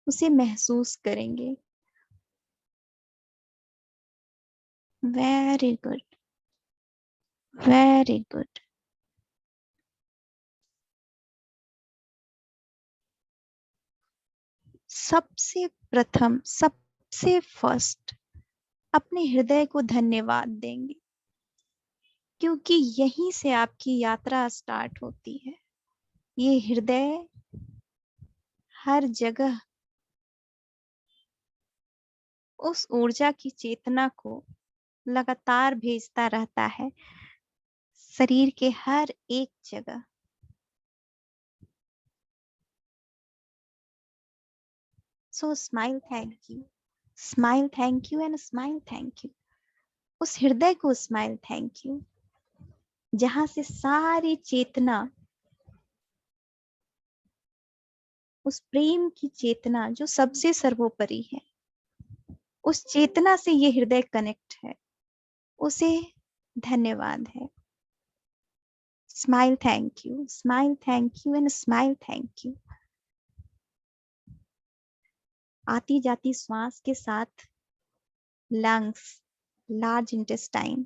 उसे महसूस करेंगे। Very good, very good. सबसे प्रथम, सबसे फर्स्ट अपने हृदय को धन्यवाद देंगे, क्योंकि यहीं से आपकी यात्रा स्टार्ट होती है। ये हृदय हर जगह उस ऊर्जा की चेतना को लगातार भेजता रहता है, शरीर के हर एक जगह। सो smile thank you, smile thank you and smile thank you. उस हृदय को स्माइल थैंक यू, जहां से सारी चेतना, उस प्रेम की चेतना जो सबसे सर्वोपरि है, उस चेतना से ये हृदय कनेक्ट है, उसे धन्यवाद है। Smile thank you and smile thank you. आती जाती श्वास के साथ लंग्स, लार्ज इंटेस्टाइन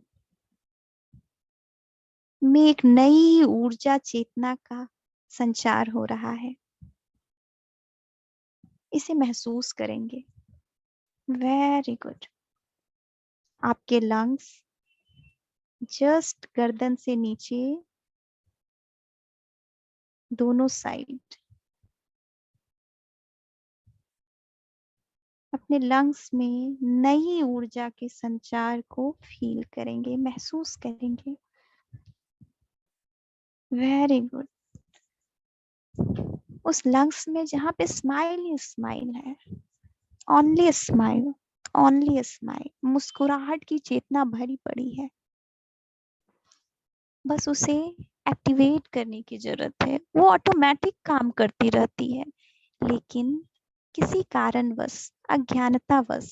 में एक नई ऊर्जा चेतना का संचार हो रहा है, इसे महसूस करेंगे। Very good. आपके लंग्स जस्ट गर्दन से नीचे दोनों साइड, अपने लंग्स में नई ऊर्जा के संचार को फील करेंगे, महसूस करेंगे। Very good. उस लंग्स में जहां पे स्माइल ही स्माइल है, ओनली स्माइल, ओनली स्माइल, मुस्कुराहट की चेतना भरी पड़ी है, बस उसे एक्टिवेट करने की जरूरत है। वो ऑटोमेटिक काम करती रहती है, लेकिन किसी कारणवश, अज्ञानतावश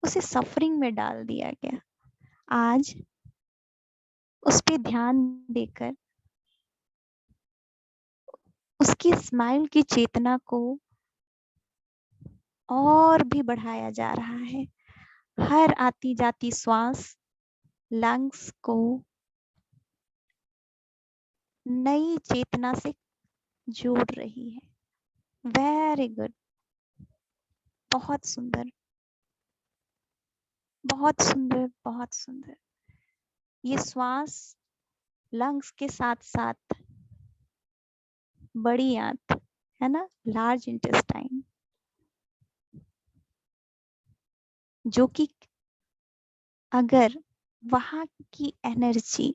उसे सफरिंग में डाल दिया गया। आज उस पे ध्यान देकर उसकी स्माइल की चेतना को और भी बढ़ाया जा रहा है। हर आती जाती श्वास लंग्स को नई चेतना से जोड़ रही है। वेरी गुड, बहुत सुंदर, बहुत सुंदर, बहुत सुंदर। ये श्वास लंग्स के साथ साथ बड़ी आंत है ना, लार्ज इंटेस्टाइन, जो कि अगर वहां की एनर्जी,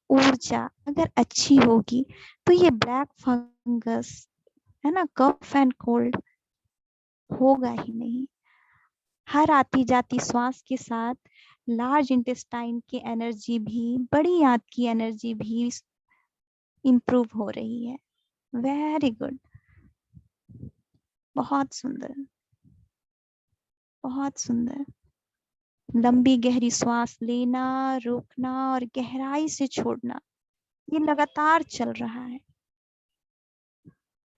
ऊर्जा अगर अच्छी होगी तो ये ब्लैक फंगस है ना, कफ एंड कोल्ड होगा ही नहीं। हर आती जाती श्वास के साथ लार्ज इंटेस्टाइन की एनर्जी भी, बड़ी आंत की एनर्जी भी इंप्रूव हो रही है। वेरी गुड, बहुत सुंदर, बहुत सुंदर। लंबी गहरी श्वास लेना, रोकना और गहराई से छोड़ना, ये लगातार चल रहा है,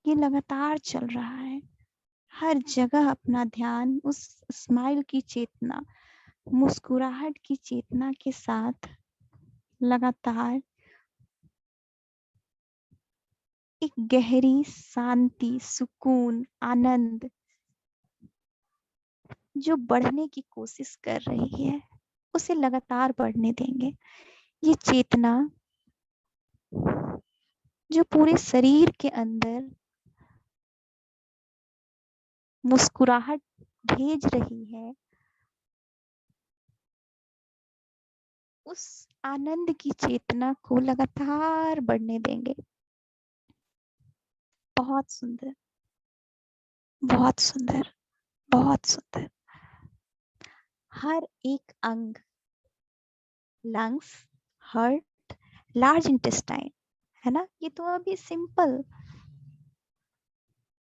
ये लगातार चल रहा है। हर जगह अपना ध्यान उस स्माइल की चेतना, मुस्कुराहट की चेतना के साथ लगातार एक गहरी शांति, सुकून, आनंद जो बढ़ने की कोशिश कर रही है उसे लगातार बढ़ने देंगे। ये चेतना जो पूरे शरीर के अंदर मुस्कुराहट भेज रही है, उस आनंद की चेतना को लगातार बढ़ने देंगे। बहुत सुंदर, बहुत सुंदर, बहुत सुंदर। हर एक अंग, लंग्स, हार्ट, लार्ज इंटेस्टाइन, है ना, ये तो अभी सिंपल,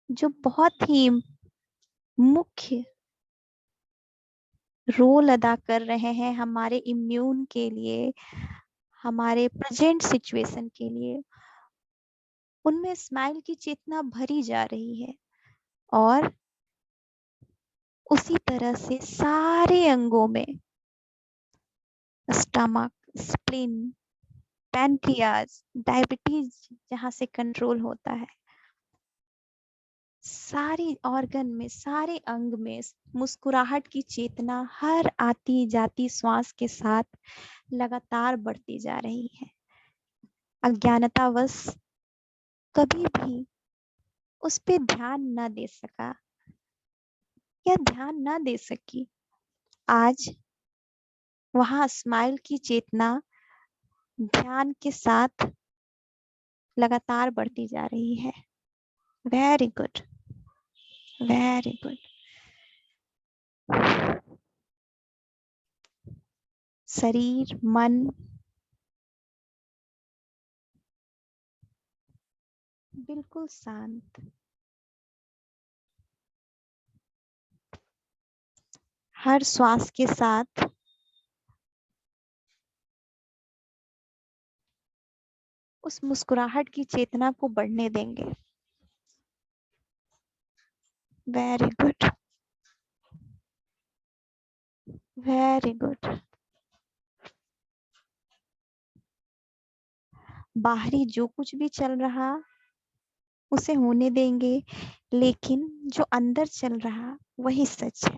जो बहुत ही मुख्य रोल अदा कर रहे हैं हमारे इम्यून के लिए, हमारे प्रेजेंट सिचुएशन के लिए, उनमें स्माइल की चेतना भरी जा रही है। और उसी तरह से सारे अंगों में, स्टमक, स्प्लीन, पैनक्रियाज, डायबिटीज जहां से कंट्रोल होता है, सारी ऑर्गन में, सारे अंग में मुस्कुराहट की चेतना हर आती जाती श्वास के साथ लगातार बढ़ती जा रही है। अज्ञानतावश कभी भी उस पे ध्यान न दे सका या ध्यान न दे सकी, आज वहां स्माइल की चेतना ध्यान के साथ लगातार बढ़ती जा रही है। Very good, very good. शरीर, मन बिल्कुल शांत। हर श्वास के साथ उस मुस्कुराहट की चेतना को बढ़ने देंगे। Very good, very good. बाहरी जो कुछ भी चल रहा उसे होने देंगे, लेकिन जो अंदर चल रहा वही सच है।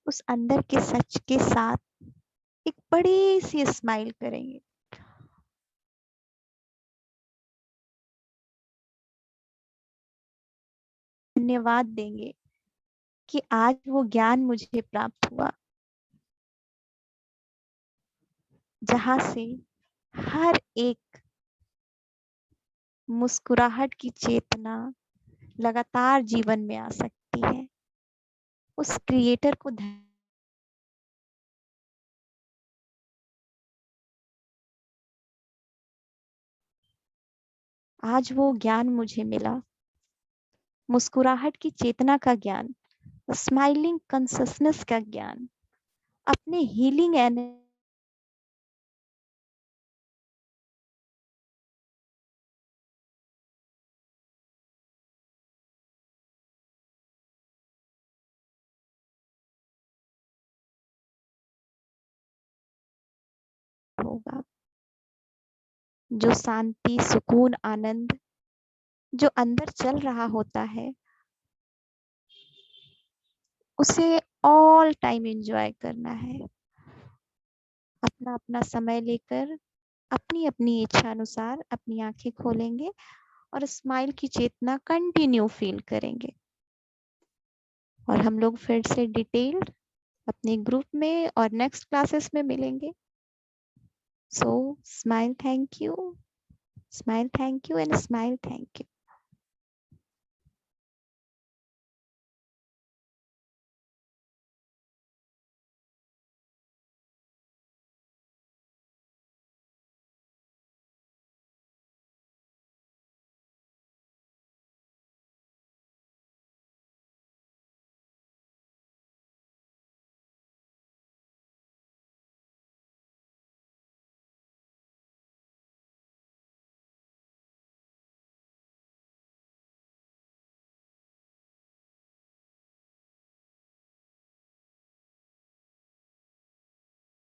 उस अंदर के सच के साथ एक बड़ी सी स्माइल करेंगे। धन्यवाद देंगे कि आज वो ज्ञान मुझे प्राप्त हुआ, जहां से हर एक मुस्कुराहट की चेतना लगातार जीवन में आ सकती है। उस क्रिएटर को आज वो ज्ञान मुझे मिला, मुस्कुराहट की चेतना का ज्ञान, स्माइलिंग कॉन्शसनेस का ज्ञान, अपने हीलिंग एनर्जी होगा। जो शांति, सुकून, आनंद जो अंदर चल रहा होता है उसे ऑल टाइम एंजॉय करना है। अपना अपना समय लेकर अपनी अपनी इच्छा अनुसार अपनी आंखें खोलेंगे और स्माइल की चेतना कंटिन्यू फील करेंगे। और हम लोग फिर से डिटेल्ड अपने ग्रुप में और नेक्स्ट क्लासेस में मिलेंगे। सो smile thank you, smile thank you and smile thank you.